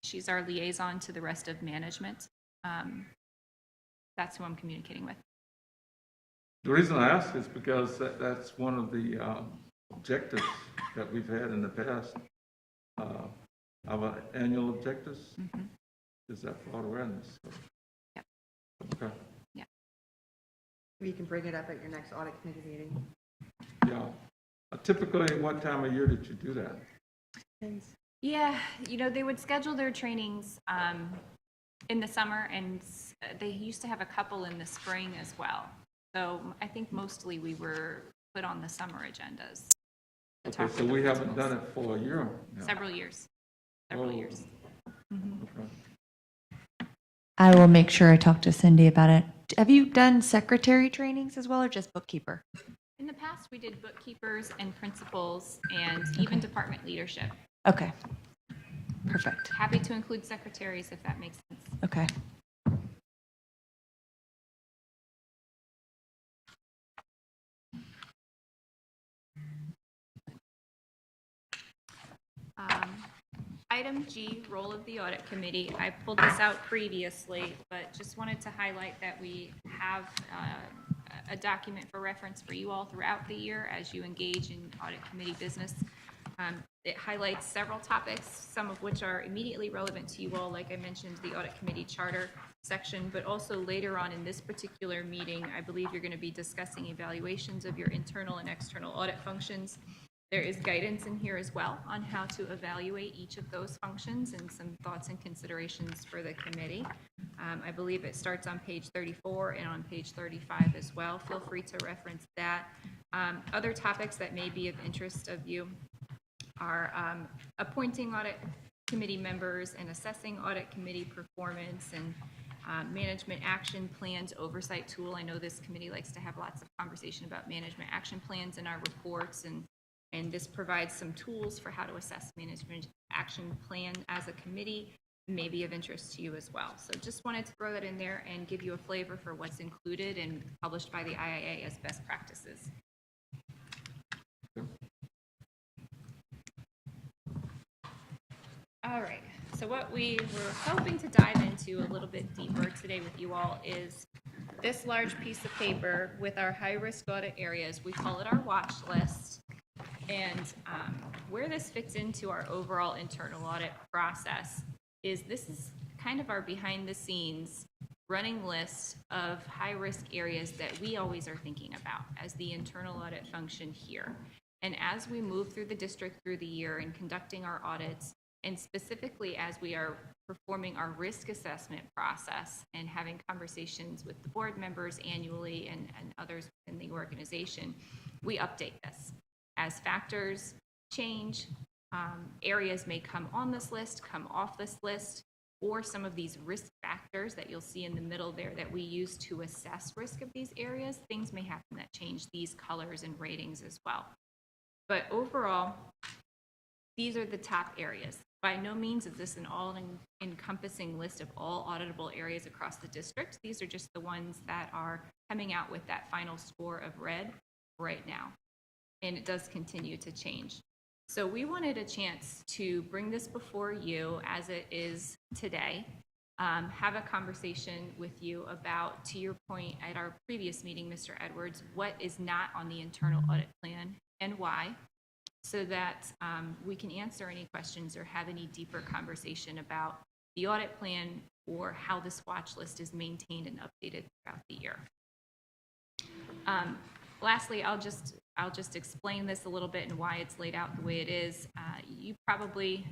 Speaker 10: She's our liaison to the rest of management. That's who I'm communicating with.
Speaker 1: The reason I ask is because that's one of the objectives that we've had in the past. Our annual objectives is that fraud awareness. So.
Speaker 10: Yep.
Speaker 1: Okay.
Speaker 10: Yeah.
Speaker 7: You can bring it up at your next audit committee meeting.
Speaker 1: Yeah. Typically, what time of year did you do that?
Speaker 10: Yeah, they would schedule their trainings in the summer, and they used to have a couple in the spring as well. So I think mostly we were put on the summer agendas.
Speaker 1: Okay, so we haven't done it for a year now.
Speaker 10: Several years. Several years.
Speaker 1: Okay.
Speaker 6: I will make sure I talk to Cindy about it. Have you done secretary trainings as well, or just bookkeeper?
Speaker 10: In the past, we did bookkeepers and principals and even department leadership.
Speaker 6: Okay. Perfect.
Speaker 10: Happy to include secretaries if that makes sense.
Speaker 6: Okay.
Speaker 10: Item G, role of the audit committee. I pulled this out previously, but just wanted to highlight that we have a document for reference for you all throughout the year as you engage in audit committee business. It highlights several topics, some of which are immediately relevant to you all, like I mentioned, the audit committee charter section, but also later on in this particular meeting, I believe you're going to be discussing evaluations of your internal and external audit functions. There is guidance in here as well on how to evaluate each of those functions and some thoughts and considerations for the committee. I believe it starts on page 34 and on page 35 as well. Feel free to reference that. Other topics that may be of interest of you are appointing audit committee members and assessing audit committee performance and management action plans oversight tool. I know this committee likes to have lots of conversation about management action plans in our reports, and this provides some tools for how to assess management action plan as a committee, may be of interest to you as well. So just wanted to throw that in there and give you a flavor for what's included and published by the IIA as best practices. All right, so what we were hoping to dive into a little bit deeper today with you all is this large piece of paper with our high-risk audit areas. We call it our watch list. And where this fits into our overall internal audit process is this is kind of our behind-the-scenes running list of high-risk areas that we always are thinking about as the internal audit function here. And as we move through the district through the year and conducting our audits, and specifically as we are performing our risk assessment process and having conversations with the board members annually and others in the organization, we update this. As factors change, areas may come on this list, come off this list, or some of these risk factors that you'll see in the middle there that we use to assess risk of these areas, things may happen that change these colors and ratings as well. But overall, these are the top areas. By no means is this an all-encompassing list of all auditable areas across the district. These are just the ones that are coming out with that final score of red right now. And it does continue to change. So we wanted a chance to bring this before you as it is today, have a conversation with you about, to your point at our previous meeting, Mr. Edwards, what is not on the internal audit plan and why, so that we can answer any questions or have any deeper conversation about the audit plan or how this watch list is maintained and updated throughout the year. Lastly, I'll just explain this a little bit and why it's laid out the way it is. You probably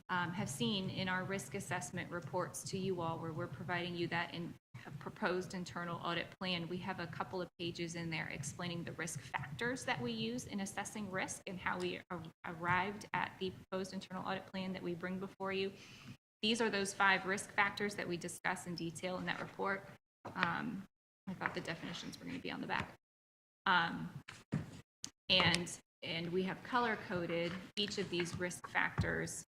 Speaker 10: have seen in our risk assessment reports to you all where we're providing you that in a proposed internal audit plan, we have a couple of pages in there explaining the risk factors that we use in assessing risk and how we arrived at the proposed internal audit plan that we bring before you. These are those 5 risk factors that we discuss in detail in that report. I thought the definitions were going to be on the back. And we have color coded each of these risk factors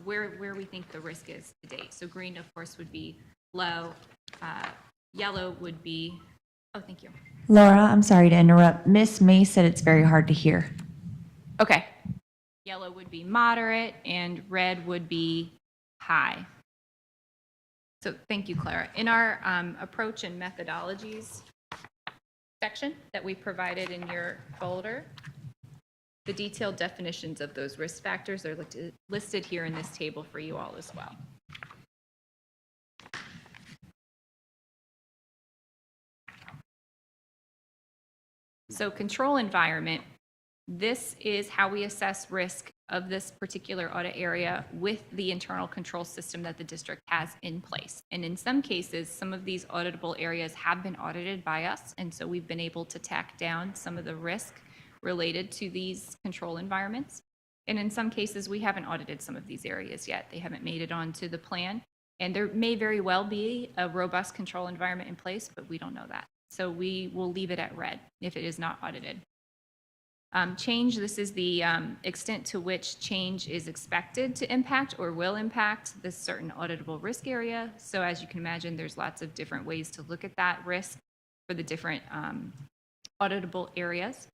Speaker 10: where we think the risk is to date. So green, of course, would be low. Yellow would be, oh, thank you.
Speaker 6: Laura, I'm sorry to interrupt. Miss May said it's very hard to hear.
Speaker 10: Okay. Yellow would be moderate and red would be high. So thank you, Clara. In our approach and methodologies section that we provided in your folder, the detailed definitions of those risk factors are listed here in this table for you all as well. So control environment, this is how we assess risk of this particular audit area with the internal control system that the district has in place. And in some cases, some of these auditable areas have been audited by us, and so we've been able to tack down some of the risk related to these control environments. And in some cases, we haven't audited some of these areas yet. They haven't made it onto the plan. And there may very well be a robust control environment in place, but we don't know that. So we will leave it at red if it is not audited. Change, this is the extent to which change is expected to impact or will impact this certain auditable risk area. So as you can imagine, there's lots of different ways to look at that risk for the different auditable areas.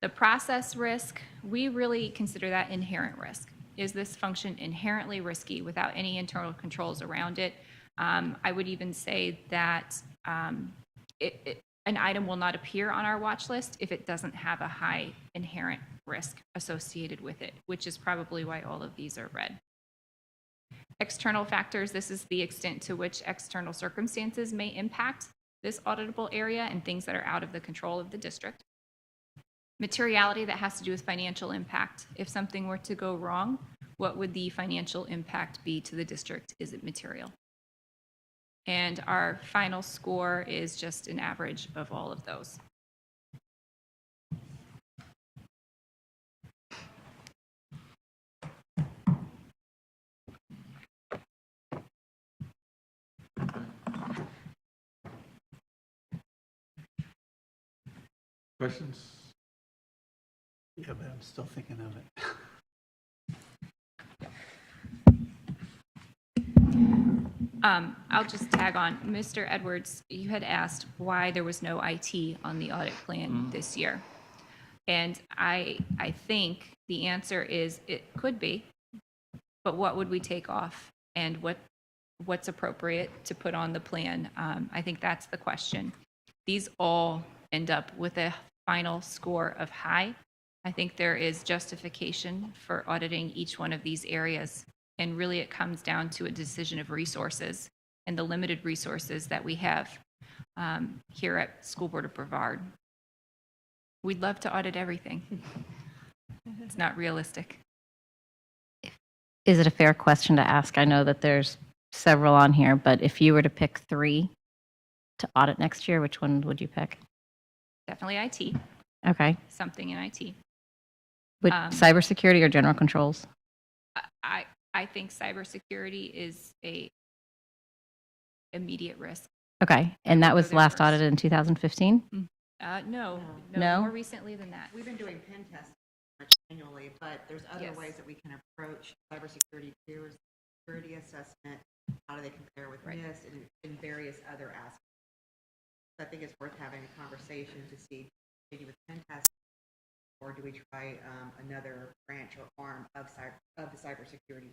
Speaker 10: The process risk, we really consider that inherent risk. Is this function inherently risky without any internal controls around it? I would even say that an item will not appear on our watch list if it doesn't have a high inherent risk associated with it, which is probably why all of these are red. External factors, this is the extent to which external circumstances may impact this auditable area and things that are out of the control of the district. Materiality, that has to do with financial impact. If something were to go wrong, what would the financial impact be to the district? Is it material? And our final score is just an average of all of those.
Speaker 1: Questions?
Speaker 9: Yeah, but I'm still thinking of it.
Speaker 10: I'll just tag on. Mr. Edwards, you had asked why there was no IT on the audit plan this year. And I think the answer is it could be, but what would we take off and what's appropriate to put on the plan? I think that's the question. These all end up with a final score of high. I think there is justification for auditing each one of these areas. And really, it comes down to a decision of resources and the limited resources that we have here at School Board of Brevard. We'd love to audit everything. It's not realistic.
Speaker 4: Is it a fair question to ask? I know that there's several on here, but if you were to pick 3 to audit next year, which one would you pick?
Speaker 10: Definitely IT,
Speaker 4: Okay.
Speaker 10: something in IT.
Speaker 4: With cybersecurity or general controls?
Speaker 10: I think cybersecurity is a immediate risk.
Speaker 4: Okay. And that
Speaker 10: Go
Speaker 4: was
Speaker 10: there
Speaker 4: last
Speaker 10: first.
Speaker 4: audited in 2015?
Speaker 10: No,
Speaker 4: No?
Speaker 10: more recently than that.
Speaker 7: We've been doing pen testing annually, but there's other
Speaker 10: Yes.
Speaker 7: ways that we can approach cybersecurity too, is security assessment, how do they compare with
Speaker 10: Right.
Speaker 7: NIST and various other aspects. So I think it's worth having a conversation to see, maybe with pen testing, or do we try another branch or arm of the cybersecurity?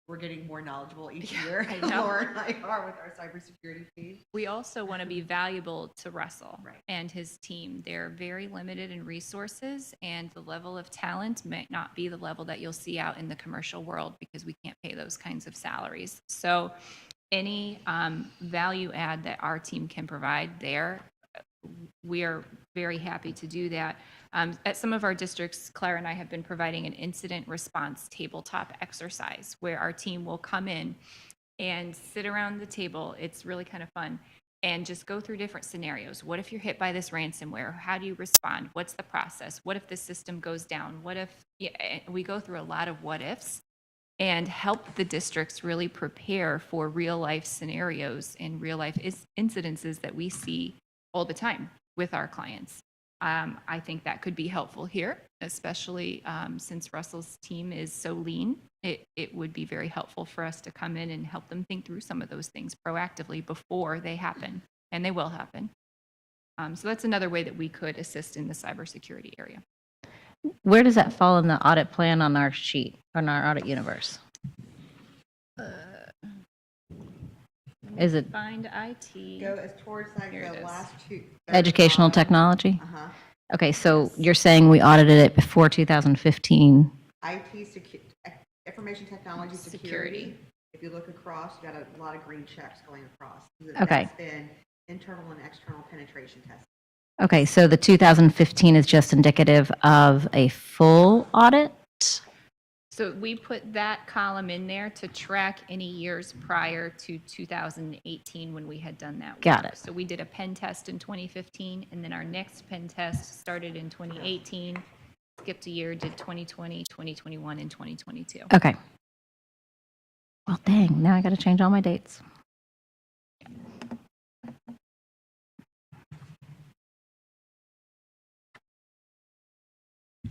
Speaker 7: We're getting more knowledgeable each year.
Speaker 10: I know.
Speaker 7: Laura and I are with our cybersecurity team.
Speaker 10: We also want to be valuable to Russell
Speaker 7: Right.
Speaker 10: and his team. They're very limited in resources, and the level of talent might not be the level that you'll see out in the commercial world because we can't pay those kinds of salaries. So any value add that our team can provide there, we are very happy to do that. At some of our districts, Claire and I have been providing an incident response tabletop exercise where our team will come in and sit around the table. It's really kind of fun. And just go through different scenarios. What if you're hit by this ransomware? How do you respond? What's the process? What if the system goes down? What if, we go through a lot of what ifs and help the districts really prepare for real life scenarios and real life incidences that we see all the time with our clients. I think that could be helpful here, especially since Russell's team is so lean. It would be very helpful for us to come in and help them think through some of those things proactively before they happen, and they will happen. So that's another way that we could assist in the cybersecurity area.
Speaker 4: Where does that fall in the audit plan on our sheet, on our audit universe? Is it
Speaker 10: Find IT.
Speaker 7: Go as towards like
Speaker 10: Here it
Speaker 7: the
Speaker 10: is.
Speaker 7: last two.
Speaker 4: educational technology?
Speaker 7: Uh-huh.
Speaker 4: Okay, so you're saying we audited it before 2015.
Speaker 7: Information technology security. If you look across, you got a lot of green checks going across.
Speaker 4: Okay.
Speaker 7: That's been internal and external penetration testing.
Speaker 4: Okay, so the 2015 is just indicative of a full audit?
Speaker 10: So we put that column in there to track any years prior to 2018 when we had done that work.
Speaker 4: Got it.
Speaker 10: So we did a pen test in 2015, and then our next pen test started in 2018, skipped a year, did 2020, 2021, and 2022.
Speaker 4: Okay. Well, dang, now I got to change all my dates.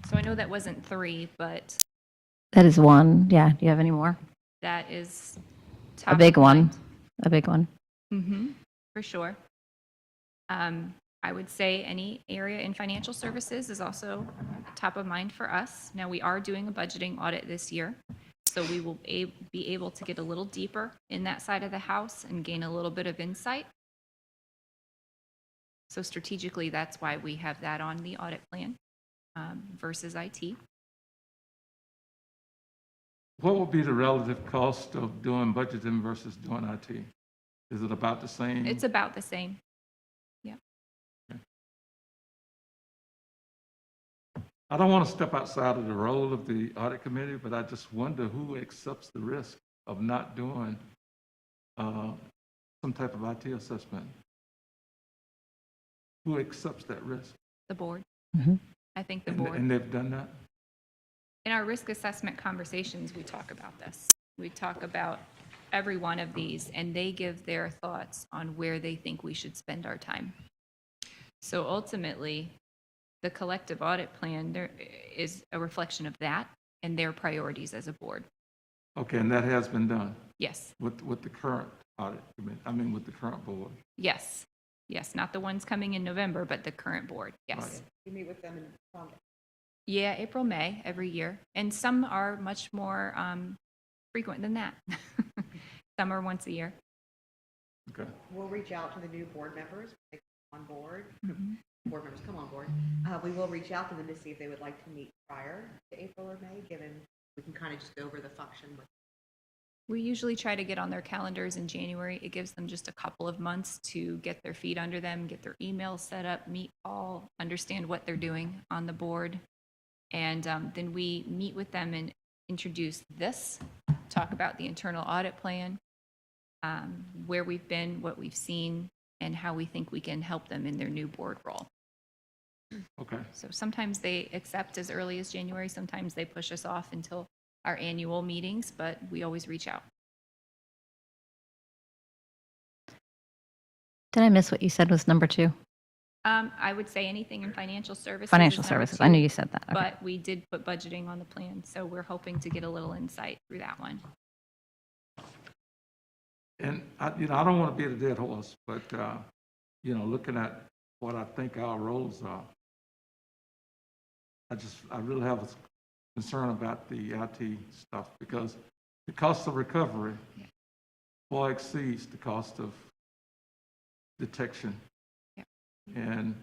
Speaker 10: So I know that wasn't 3, but
Speaker 4: That is one. Yeah, do you have any more?
Speaker 10: that is
Speaker 4: A
Speaker 10: top
Speaker 4: big
Speaker 10: of
Speaker 4: one.
Speaker 10: mind.
Speaker 4: A big one.
Speaker 10: For sure. I would say any area in financial services is also top of mind for us. Now, we are doing a budgeting audit this year, so we will be able to get a little deeper in that side of the house and gain a little bit of insight. So strategically, that's why we have that on the audit plan versus IT.
Speaker 1: What would be the relative cost of doing budgeting versus doing IT? Is it about the same?
Speaker 10: It's about the same. Yeah.
Speaker 1: I don't want to step outside of the role of the audit committee, but I just wonder who accepts the risk of not doing some type of IT assessment. Who accepts that risk?
Speaker 10: The board.
Speaker 4: Mhm.
Speaker 10: I think the board.
Speaker 1: And they've done that?
Speaker 10: In our risk assessment conversations, we talk about this. We talk about every one of these, and they give their thoughts on where they think we should spend our time. So ultimately, the collective audit plan there is a reflection of that and their priorities as a board.
Speaker 1: Okay, and that has been done
Speaker 10: Yes,
Speaker 1: with the current audit committee, with the current board.
Speaker 10: yes, yes, not the ones coming in November, but the current board, yes.
Speaker 1: Right.
Speaker 7: You meet with them in
Speaker 10: Yeah, April, May, every year. And some are much more frequent than that. Some are once a year.
Speaker 1: Okay.
Speaker 7: We'll reach out to the new board members, they come on board.
Speaker 10: Mhm.
Speaker 7: Board members come on board. We will reach out to them to see if they would like to meet prior to April or May, given we can kind of just go over the function with
Speaker 10: We usually try to get on their calendars in January. It gives them just a couple of months to get their feet under them, get their emails set up, meet all, understand what they're doing on the board. And then we meet with them and introduce this, talk about the internal audit plan, where we've been, what we've seen, and how we think we can help them in their new board role.
Speaker 1: Okay.
Speaker 10: So sometimes they accept as early as January, sometimes they push us off until our annual meetings, but we always reach out.
Speaker 4: Did I miss what you said was number 2?
Speaker 10: I would say anything in financial services.
Speaker 4: Financial
Speaker 10: is number
Speaker 4: services. I knew
Speaker 10: 2,
Speaker 4: you said that. Okay.
Speaker 10: But we did put budgeting on the plan, so we're hoping to get a little insight through that one.
Speaker 1: And I don't want to beat a dead horse, but, looking at what I think our roles are, I really have a concern about the IT stuff because the cost of recovery far exceeds the cost of detection.
Speaker 10: Yeah.
Speaker 1: And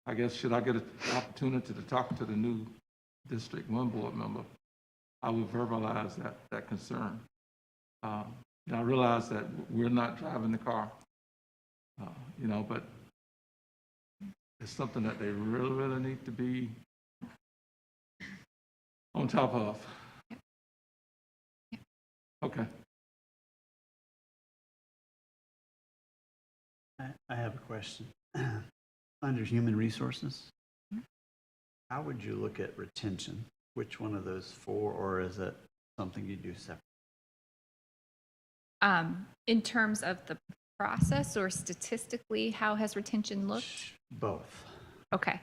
Speaker 1: I guess should I get an opportunity to talk to the new District 1 board member, I would verbalize that concern. I realize that we're not driving the car, but it's something that they really, really need to be on top of. Okay.
Speaker 9: I have a question. Under human resources, how would you look at retention? Which one of those 4, or is it something you do separate?
Speaker 10: In terms of the process or statistically, how has retention looked?
Speaker 9: Both.
Speaker 10: Okay.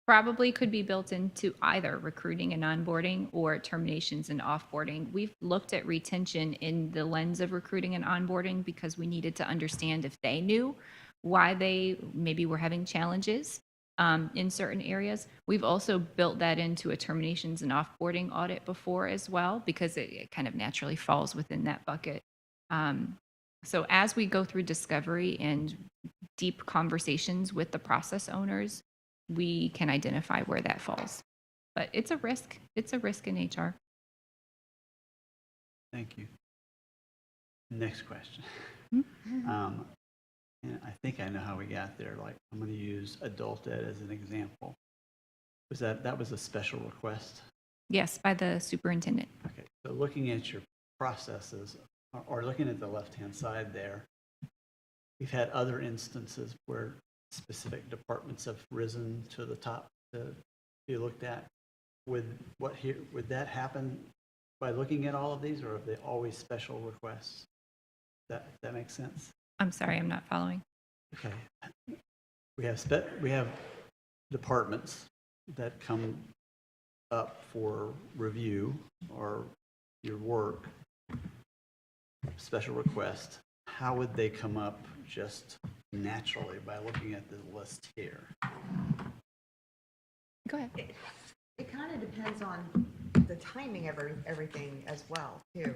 Speaker 10: Probably could be built into either recruiting and onboarding or terminations and offboarding. We've looked at retention in the lens of recruiting and onboarding because we needed to understand if they knew why they maybe were having challenges in certain areas. We've also built that into a terminations and offboarding audit before as well because it kind of naturally falls within that bucket. So as we go through discovery and deep conversations with the process owners, we can identify where that falls. But it's a risk. It's a risk in HR.
Speaker 9: Thank you. Next question.
Speaker 10: Mm-hmm.
Speaker 9: And I think I know how we got there. Like, I'm going to use adult ed as an example. That was a special request?
Speaker 10: Yes, by the superintendent.
Speaker 9: Okay, so looking at your processes, or looking at the left-hand side there, we've had other instances where specific departments have risen to the top to be looked at. Would that happen by looking at all of these, or are they always special requests? That makes sense?
Speaker 10: I'm sorry, I'm not following.
Speaker 9: Okay. We have departments that come up for review or your work, special request. How would they come up just naturally by looking at the list here?
Speaker 10: Go ahead.
Speaker 7: It kind of depends on the timing of everything as well, too.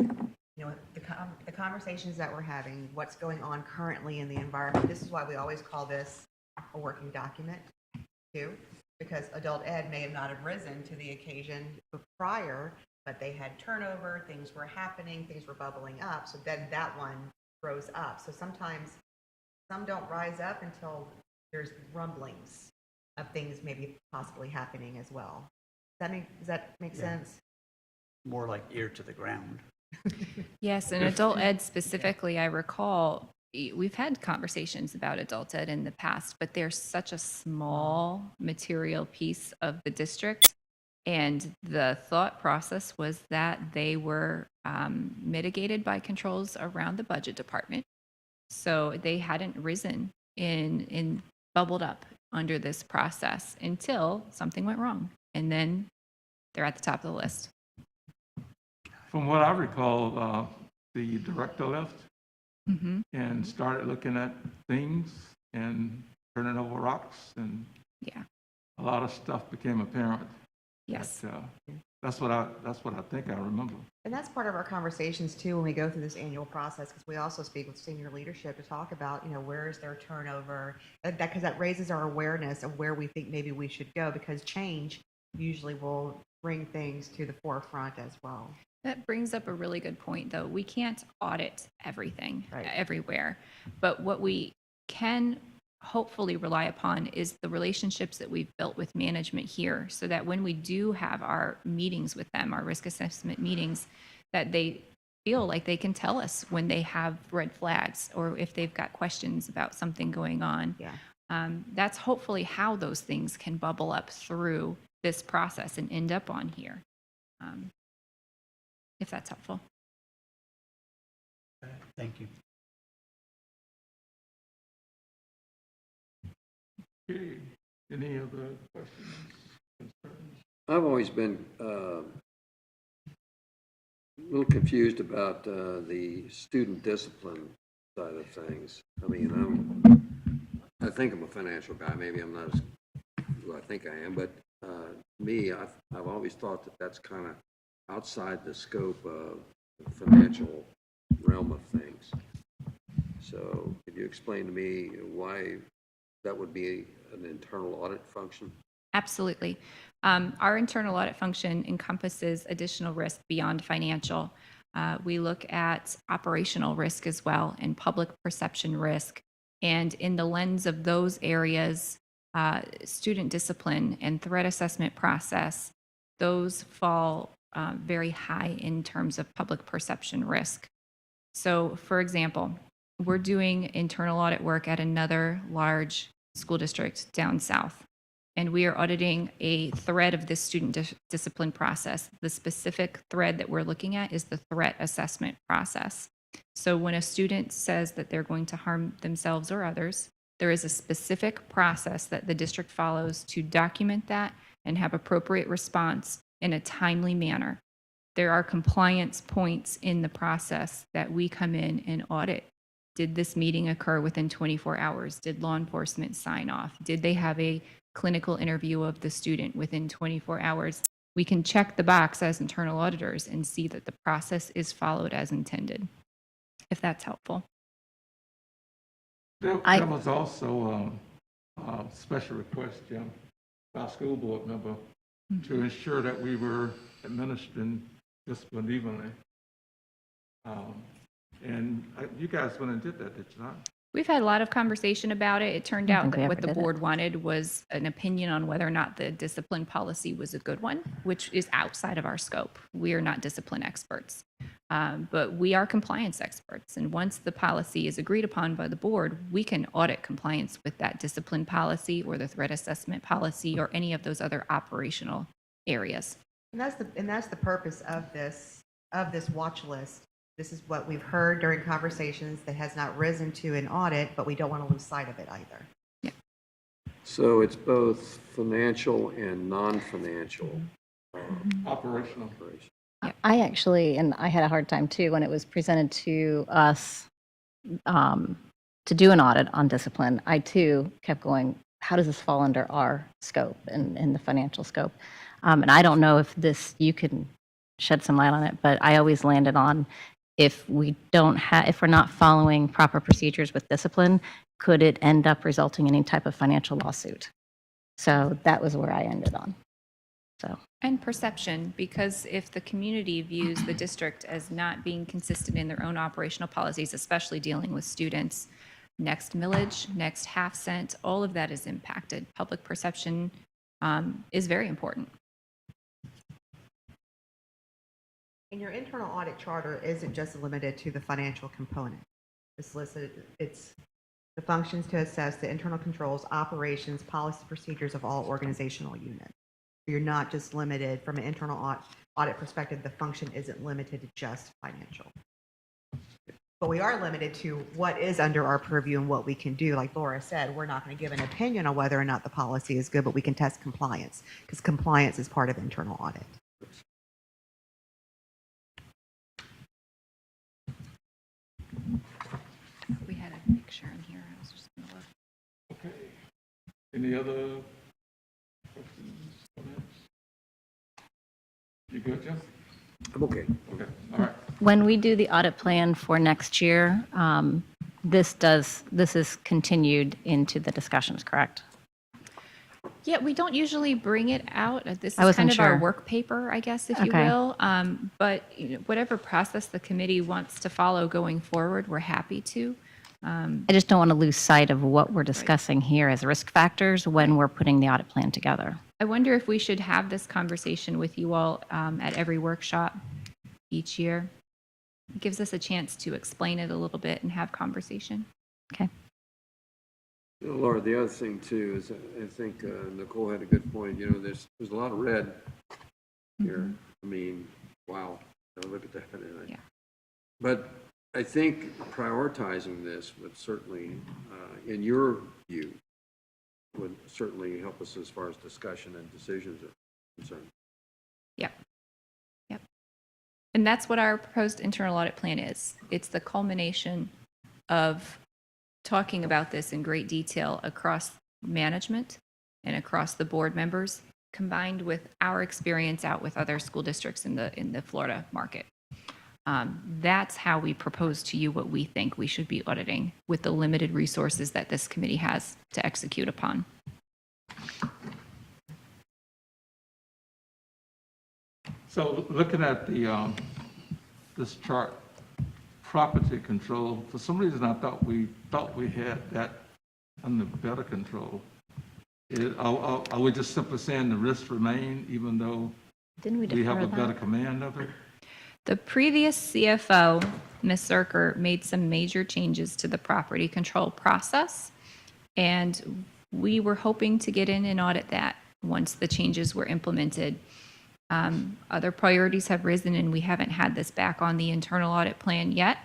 Speaker 7: The conversations that we're having, what's going on currently in the environment. This is why we always call this a working document, too, because adult ed may have not have risen to the occasion prior, but they had turnover, things were happening, things were bubbling up, so then that one rose up. So sometimes some don't rise up until there's rumblings of things maybe possibly happening as well. Does that make sense?
Speaker 9: More like ear to the ground.
Speaker 10: Yes, and adult ed specifically, I recall we've had conversations about adult ed in the past, but they're such a small material piece of the district. And the thought process was that they were mitigated by controls around the budget department. So they hadn't risen in bubbled up under this process until something went wrong. And then they're at the top of the list.
Speaker 1: From what I recall, the director left
Speaker 10: Mm-hmm.
Speaker 1: and started looking at things and turning over rocks, and
Speaker 10: Yeah.
Speaker 1: a lot of stuff became apparent.
Speaker 10: Yes.
Speaker 1: But, that's what I think I remember.
Speaker 7: And that's part of our conversations too when we go through this annual process, because we also speak with senior leadership to talk about, where is their turnover, because that raises our awareness of where we think maybe we should go, because change usually will bring things to the forefront as well.
Speaker 11: That brings up a really good point, though. We can't audit everything
Speaker 2: Right.
Speaker 11: everywhere, but what we can hopefully rely upon is the relationships that we've built with management here, so that when we do have our meetings with them, our risk assessment meetings, that they feel like they can tell us when they have red flags or if they've got questions about something going on.
Speaker 7: Yeah.
Speaker 11: That's hopefully how those things can bubble up through this process and end up on here. If that's helpful.
Speaker 9: Thank you.
Speaker 1: Okay, any other questions, concerns?
Speaker 3: I've always been a little confused about the student discipline side of things. I mean, I think I'm a financial guy. Maybe I'm not as who I think I am, but me, I've always thought that that's kind of outside the scope of the financial realm of things. So could you explain to me why that would be an internal audit function?
Speaker 11: Absolutely. Our internal audit function encompasses additional risk beyond financial. We look at operational risk as well and public perception risk. And in the lens of those areas, student discipline and threat assessment process, those fall very high in terms of public perception risk. So, for example, we're doing internal audit work at another large school district down south, and we are auditing a thread of this student discipline process. The specific thread that we're looking at is the threat assessment process. So when a student says that they're going to harm themselves or others, there is a specific process that the district follows to document that and have appropriate response in a timely manner. There are compliance points in the process that we come in and audit. Did this meeting occur within 24 hours? Did law enforcement sign off? Did they have a clinical interview of the student within 24 hours? We can check the box as internal auditors and see that the process is followed as intended, if that's helpful.
Speaker 1: There was also a special request, Jim, by a school board member to ensure that we were administering discipline evenly. And you guys went and did that, did you not?
Speaker 11: We've had a lot of conversation about it. It turned out that what the board wanted was an opinion on whether or not the discipline policy was a good one, which is outside of our scope. We are not discipline experts, but we are compliance experts. And once the policy is agreed upon by the board, we can audit compliance with that discipline policy or the threat assessment policy or any of those other operational areas.
Speaker 7: And that's the purpose of this watch list. This is what we've heard during conversations that has not risen to an audit, but we don't want to lose sight of it either.
Speaker 11: Yeah.
Speaker 3: So it's both financial and non-financial
Speaker 1: Operational.
Speaker 12: I actually, and I had a hard time too, when it was presented to us to do an audit on discipline, I too kept going, how does this fall under our scope and the financial scope? And I don't know if you can shed some light on it, but I always landed on if we're not following proper procedures with discipline, could it end up resulting in any type of financial lawsuit? So that was where I ended on. So.
Speaker 11: And perception, because if the community views the district as not being consistent in their own operational policies, especially dealing with students, next millage, next half cent, all of that is impacted. Public perception is very important.
Speaker 7: And your internal audit charter isn't just limited to the financial component. It's the functions to assess the internal controls, operations, policy, procedures of all organizational units. You're not just limited from an internal audit perspective. The function isn't limited to just financial. But we are limited to what is under our purview and what we can do. Like Laura said, we're not going to give an opinion on whether or not the policy is good, but we can test compliance because compliance is part of internal audit.
Speaker 11: We had a picture in here. I was just going to look.
Speaker 1: Okay. Any other questions, comments? You good, Jim?
Speaker 3: I'm okay.
Speaker 1: Okay, all right.
Speaker 12: When we do the audit plan for next year, this is continued into the discussions, correct?
Speaker 11: Yeah, we don't usually bring it out. This
Speaker 12: I
Speaker 11: is
Speaker 12: wasn't
Speaker 11: kind of our
Speaker 12: sure.
Speaker 11: work paper, I guess, if you
Speaker 12: Okay.
Speaker 11: will. But whatever process the committee wants to follow going forward, we're happy to.
Speaker 12: I just don't want to lose sight of what we're discussing here as risk factors when we're putting the audit plan together.
Speaker 11: I wonder if we should have this conversation with you all at every workshop each year. It gives us a chance to explain it a little bit and have conversation.
Speaker 12: Okay.
Speaker 3: Laura, the other thing too is I think Nicole had a good point. You know, there's a lot of red here. I mean, wow. Look at that.
Speaker 11: Yeah.
Speaker 3: But I think prioritizing this would certainly, in your view, would certainly help us as far as discussion and decisions are concerned.
Speaker 11: Yep. Yep. And that's what our proposed internal audit plan is. It's the culmination of talking about this in great detail across management and across the board members, combined with our experience out with other school districts in the Florida market. That's how we propose to you what we think we should be auditing with the limited resources that this committee has to execute upon.
Speaker 1: So looking at the, this chart, property control, for some reason I thought we had that under better control. Are we just simply saying the risks remain even though
Speaker 12: Didn't we
Speaker 1: we have
Speaker 12: defer
Speaker 1: a better
Speaker 12: that?
Speaker 1: command of it?
Speaker 11: The previous CFO, Ms. Zerker, made some major changes to the property control process, and we were hoping to get in and audit that once the changes were implemented. Other priorities have risen, and we haven't had this back on the internal audit plan yet,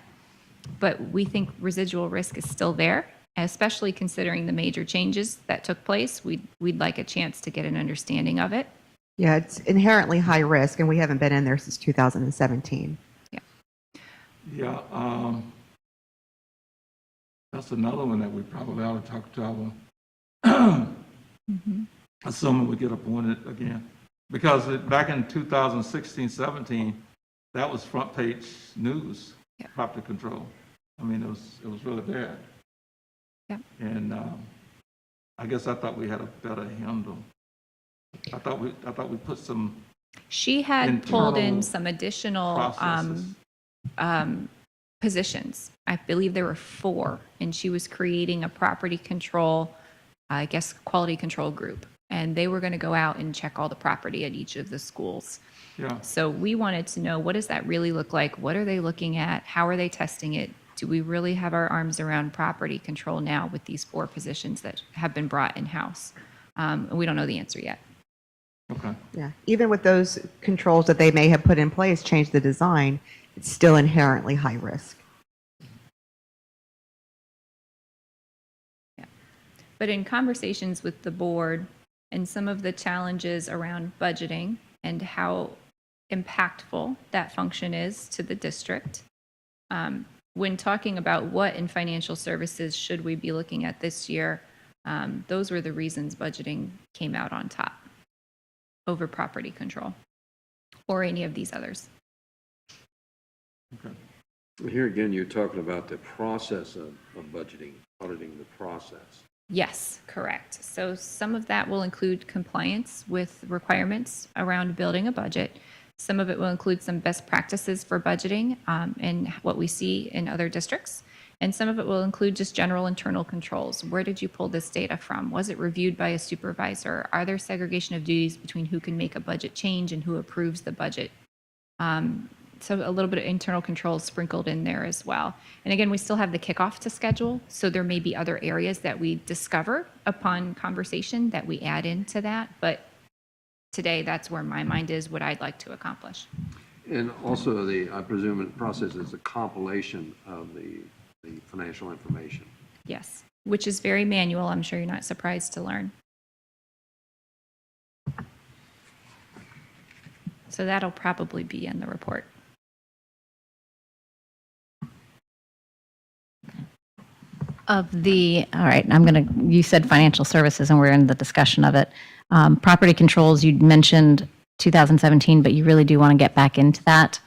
Speaker 11: but we think residual risk is still there, especially considering the major changes that took place. We'd like a chance to get an understanding of it.
Speaker 7: Yeah, it's inherently high risk, and we haven't been in there since 2017.
Speaker 1: Yeah, that's another one that we probably ought to talk to our, assuming we get appointed again. Because back in 2016, 17, that was front page news, property control. I mean, it was really bad.
Speaker 11: Yeah.
Speaker 1: And I guess I thought we had a better handle. I thought we put some
Speaker 11: She had pulled in
Speaker 1: internal
Speaker 11: some additional
Speaker 1: processes.
Speaker 11: positions. I believe there were 4, and she was creating a property control, I guess, quality control group. And they were going to go out and check all the property at each of the schools.
Speaker 1: Yeah.
Speaker 11: So we wanted to know, what does that really look like? What are they looking at? How are they testing it? Do we really have our arms around property control now with these 4 positions that have been brought in-house? And we don't know the answer yet.
Speaker 1: Okay.
Speaker 7: Yeah, even with those controls that they may have put in place, change the design, it's still inherently high risk.
Speaker 11: Yeah. But in conversations with the board and some of the challenges around budgeting and how impactful that function is to the district, when talking about what in financial services should we be looking at this year, those were the reasons budgeting came out on top over property control or any of these others.
Speaker 1: Okay.
Speaker 3: Here again, you're talking about the process of budgeting, auditing the process.
Speaker 11: Yes, correct. So some of that will include compliance with requirements around building a budget. Some of it will include some best practices for budgeting and what we see in other districts. And some of it will include just general internal controls. Where did you pull this data from? Was it reviewed by a supervisor? Are there segregation of duties between who can make a budget change and who approves the budget? So a little bit of internal controls sprinkled in there as well. And again, we still have the kickoff to schedule, so there may be other areas that we discover upon conversation that we add into that. But today, that's where my mind is, what I'd like to accomplish.
Speaker 3: And also I presume the process is a compilation of the financial information.
Speaker 11: Yes, which is very manual. I'm sure you're not surprised to learn. So that'll probably be in the report.
Speaker 12: All right, you said financial services and we're in the discussion of it. Property controls, you mentioned 2017, but you really do want to get back into that.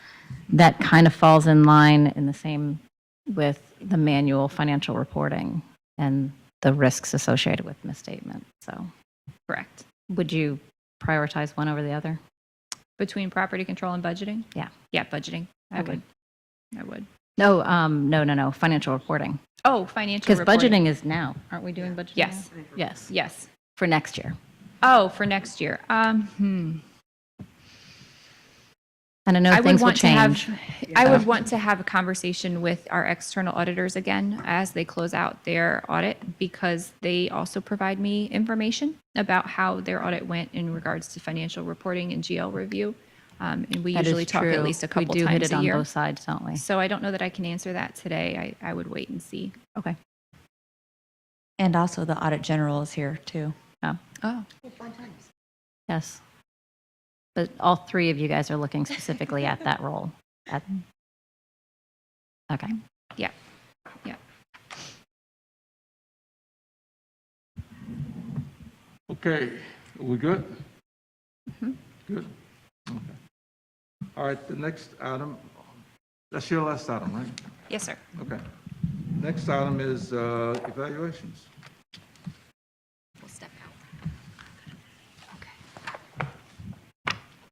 Speaker 12: That kind of falls in line in the same with the manual financial reporting and the risks associated with misstatement. So
Speaker 11: Correct.
Speaker 12: Would you prioritize one over the other?
Speaker 11: Between property control and budgeting?
Speaker 12: Yeah.
Speaker 11: Yeah, budgeting. I
Speaker 12: Okay.
Speaker 11: would. I would.
Speaker 12: No, no. Financial reporting.
Speaker 11: Oh, financial
Speaker 12: Because
Speaker 11: reporting.
Speaker 12: budgeting is now. Aren't we doing budgeting?
Speaker 11: Yes.
Speaker 12: now? Yes.
Speaker 11: Yes.
Speaker 12: For next year.
Speaker 11: Oh, for next year.
Speaker 12: And I know things will change.
Speaker 11: I would want to have a conversation with our external auditors again as they close out their audit, because they also provide me information about how their audit went in regards to financial reporting and GL review. And we
Speaker 12: That is
Speaker 11: usually talk at
Speaker 12: true.
Speaker 11: least a couple
Speaker 12: We do hit
Speaker 11: times
Speaker 12: it
Speaker 11: a
Speaker 12: on
Speaker 11: year.
Speaker 12: both sides, don't we?
Speaker 11: So I don't know that I can answer that today. I would wait and see.
Speaker 12: Okay.
Speaker 6: And also the audit general is here too.
Speaker 11: Oh,
Speaker 7: Fun times.
Speaker 12: Yes. But all three of you guys are looking specifically at that role. Okay.
Speaker 11: yeah. Yeah.
Speaker 1: Okay, we good?
Speaker 11: Mhm.
Speaker 1: Good? Okay. All right, the next item, that's your last item, right?
Speaker 11: Yes, sir.
Speaker 1: Okay. Next item is evaluations.
Speaker 11: We'll step out.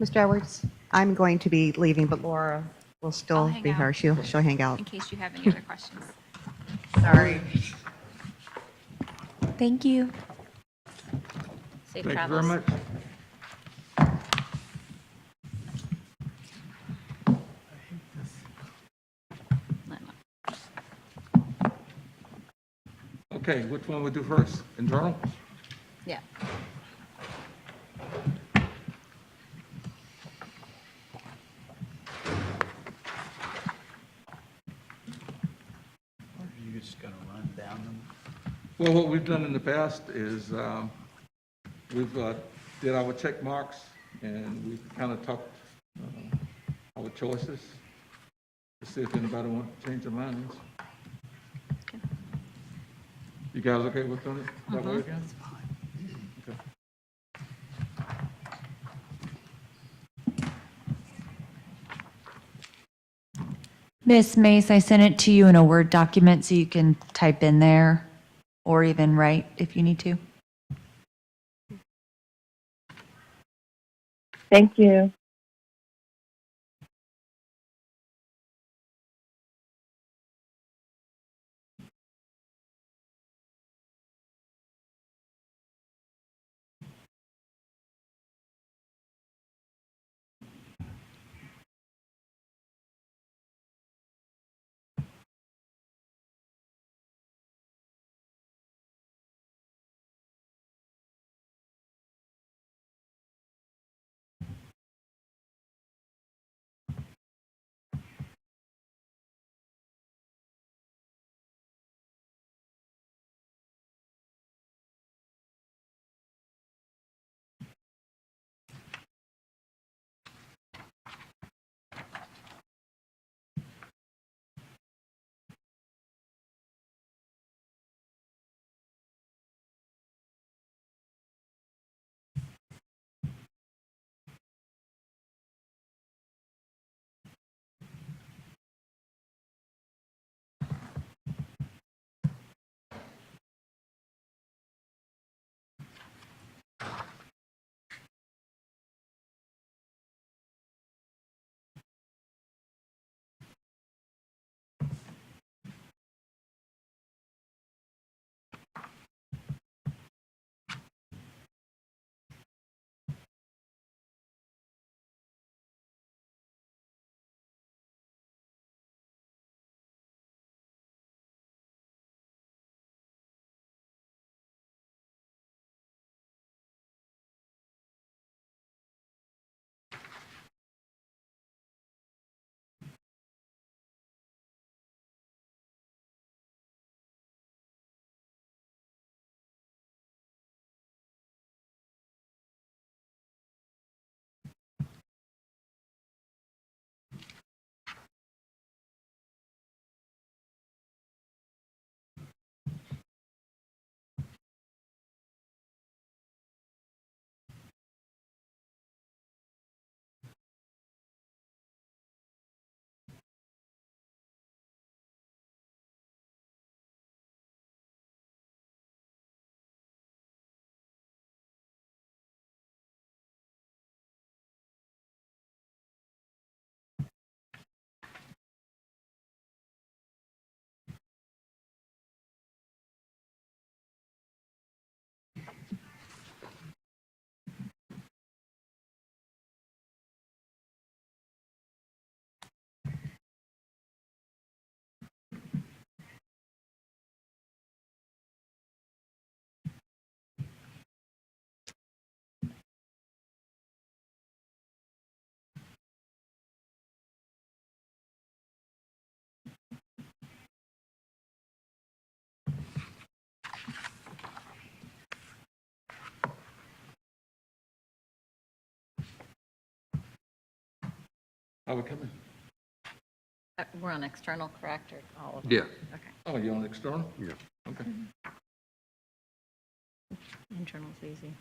Speaker 7: Mr. Edwards, I'm going to be leaving, but Laura will
Speaker 11: I'll
Speaker 7: still
Speaker 11: hang
Speaker 7: be
Speaker 11: out.
Speaker 7: here. She'll hang out.
Speaker 11: In case you have any other questions.
Speaker 7: Sorry.
Speaker 6: Thank you.
Speaker 4: Safe
Speaker 1: Thank you
Speaker 4: travels.
Speaker 1: very much. Okay, which one we do first? Internal?
Speaker 12: Yeah.
Speaker 9: Or are you just gonna run down them?
Speaker 1: Well, what we've done in the past is we've did our check marks and we've kind of talked our choices to see if anybody wants to change their minds. You guys okay with doing it that way again? Okay.
Speaker 6: Miss Mace, I sent it to you in a Word document so you can type in there or even write if you need to.
Speaker 8: Thank you.
Speaker 1: How we coming?
Speaker 12: We're on external, correct, or all of them?
Speaker 3: Yeah.
Speaker 12: Okay.
Speaker 1: Oh, you on external?
Speaker 3: Yeah.
Speaker 1: Okay.
Speaker 12: Internal's easy.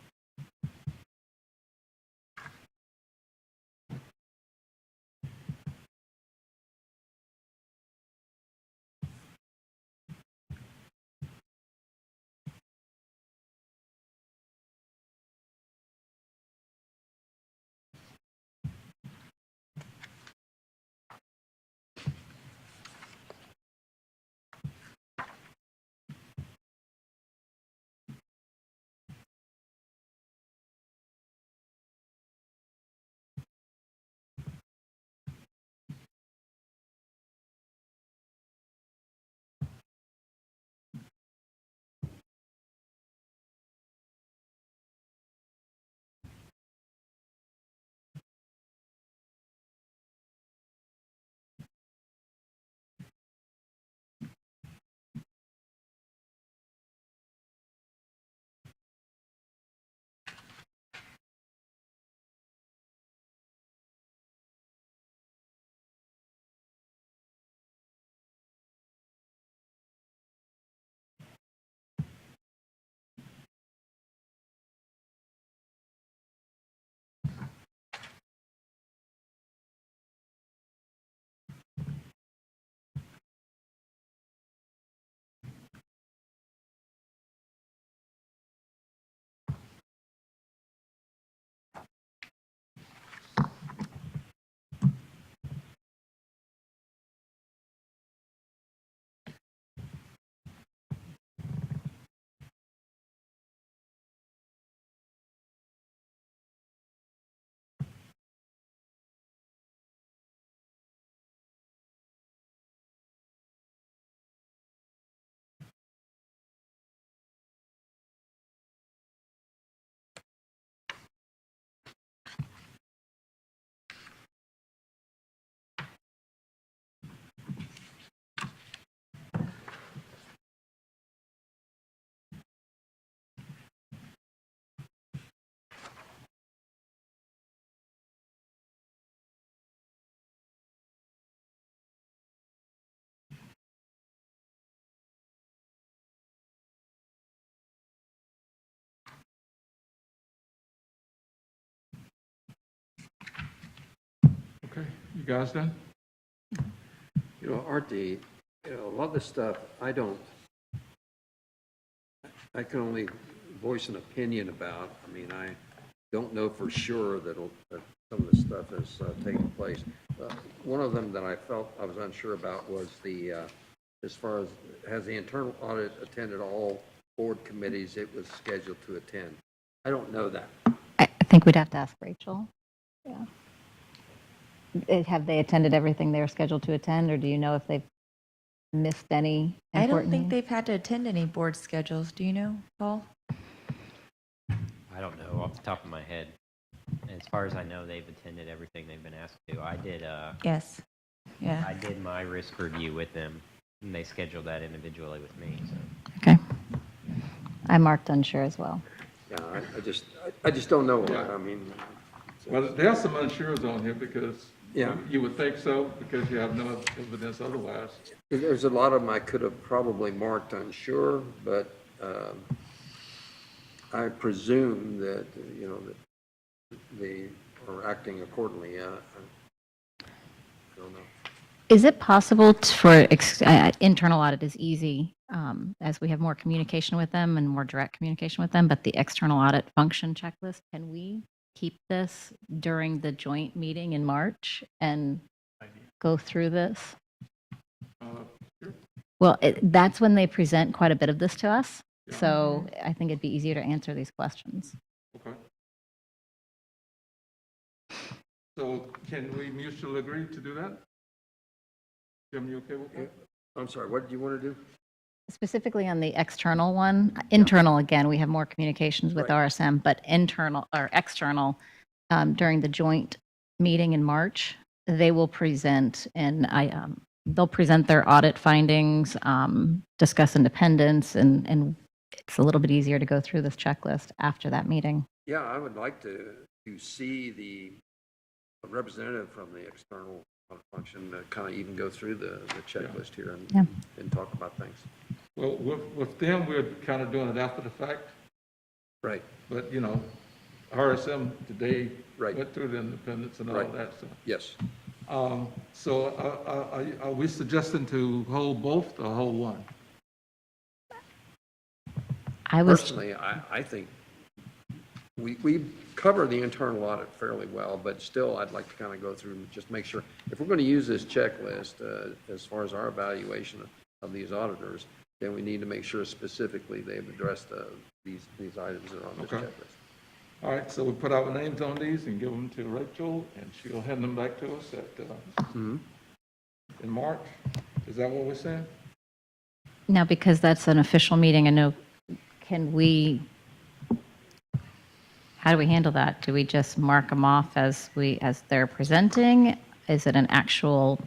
Speaker 1: Okay, you guys done?
Speaker 3: You know, Artie, you know, a lot of this stuff, I can only voice an opinion about. I mean, I don't know for sure that some of this stuff is taking place. One of them that I felt I was unsure about was as far as, has the internal audit attended all board committees it was scheduled to attend? I don't know that.
Speaker 12: I think we'd have to ask Rachel. Yeah. Have they attended everything they were scheduled to attend, or do you know if they've missed any
Speaker 6: I don't
Speaker 12: important
Speaker 6: think
Speaker 12: meetings?
Speaker 6: they've had to attend any board schedules. Do you know, Paul?
Speaker 2: I don't know off the top of my head. As far as I know, they've attended everything they've been asked to.
Speaker 6: Yes. Yeah.
Speaker 2: I did my risk review with them, and they scheduled that individually with me, so.
Speaker 12: Okay. I marked unsure as well.
Speaker 3: Yeah, I just don't know.
Speaker 1: Yeah.
Speaker 3: I mean,
Speaker 1: Well, there's some unsures on here because
Speaker 3: Yeah.
Speaker 1: you would think so because you have no evidence otherwise.
Speaker 3: there's a lot of them I could have probably marked unsure, but I presume that, you know, that they are acting accordingly. I don't know.
Speaker 12: Is it possible for internal audit is easy as we have more communication with them and more direct communication with them, but the external audit function checklist, can we keep this during the joint meeting in March and go through this?
Speaker 1: Sure.
Speaker 12: Well, that's when they present quite a bit of this to us. So I think it'd be easier to answer these questions.
Speaker 1: Okay. So can we mutually agree to do that? Jim, you okay with that?
Speaker 3: I'm sorry, what do you want to do?
Speaker 12: Specifically on the external one, internal, again, we have more communications with
Speaker 3: Right.
Speaker 12: RSM, but internal or external, during the joint meeting in March, they will present and they'll present their audit findings, discuss independence, and it's a little bit easier to go through this checklist after that meeting.
Speaker 3: Yeah, I would like to see representative from the external function to kind of even go through the checklist here
Speaker 12: Yeah.
Speaker 3: and talk about things.
Speaker 1: Well, with them, we're kind of doing it after the fact,
Speaker 3: Right,
Speaker 1: but, RSM today
Speaker 3: Right.
Speaker 1: went through the independence and all
Speaker 3: Right.
Speaker 1: that, so.
Speaker 3: yes.
Speaker 1: So are we suggesting to hold both or hold one?
Speaker 12: I was,
Speaker 3: Personally, I think we cover the internal audit fairly well, but still, I'd like to kind of go through and just make sure, if we're going to use this checklist, as far as our evaluation of these auditors, then we need to make sure specifically they've addressed these items that are on this
Speaker 1: Okay.
Speaker 3: checklist.
Speaker 1: All right, so we put our names on these and give them to Rachel, and she'll hand them back to us in March. Is that what we're saying?
Speaker 12: now because that's an official meeting, I know, how do we handle that? Do we just mark them off as they're presenting? Is it an actual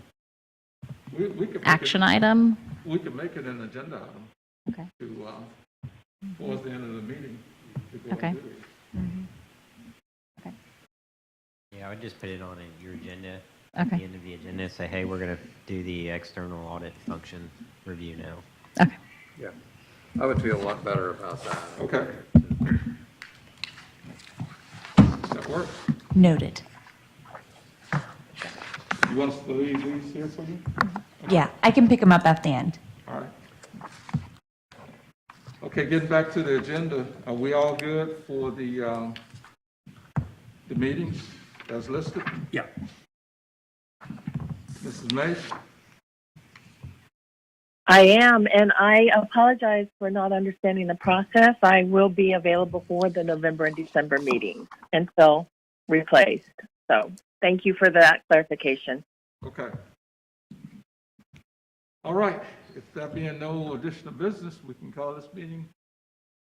Speaker 1: We could make
Speaker 12: action
Speaker 1: it,
Speaker 12: item?
Speaker 1: we could make it an agenda item
Speaker 12: Okay.
Speaker 1: to, towards the end of the meeting. to go
Speaker 12: Okay.
Speaker 1: and do it.
Speaker 2: Yeah, I would just put it on your agenda, at
Speaker 12: Okay.
Speaker 2: the end of the agenda, say, hey, we're going to do the external audit function review now.
Speaker 12: Okay.
Speaker 3: Yeah, I would feel a lot better about that.
Speaker 1: Okay. That works.
Speaker 6: Noted.
Speaker 1: You want us to leave these here for you?
Speaker 6: Yeah, I can pick them up at the end.
Speaker 1: All right. Okay, getting back to the agenda, are we all good for the meetings as listed?
Speaker 3: Yeah.
Speaker 1: Mrs. Mays?
Speaker 8: I am, and I apologize for not understanding the process. I will be available for the November and December meetings until replaced. So thank you for that clarification.
Speaker 1: Okay. All right, if there being no additional business, we can call this meeting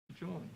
Speaker 1: adjourned.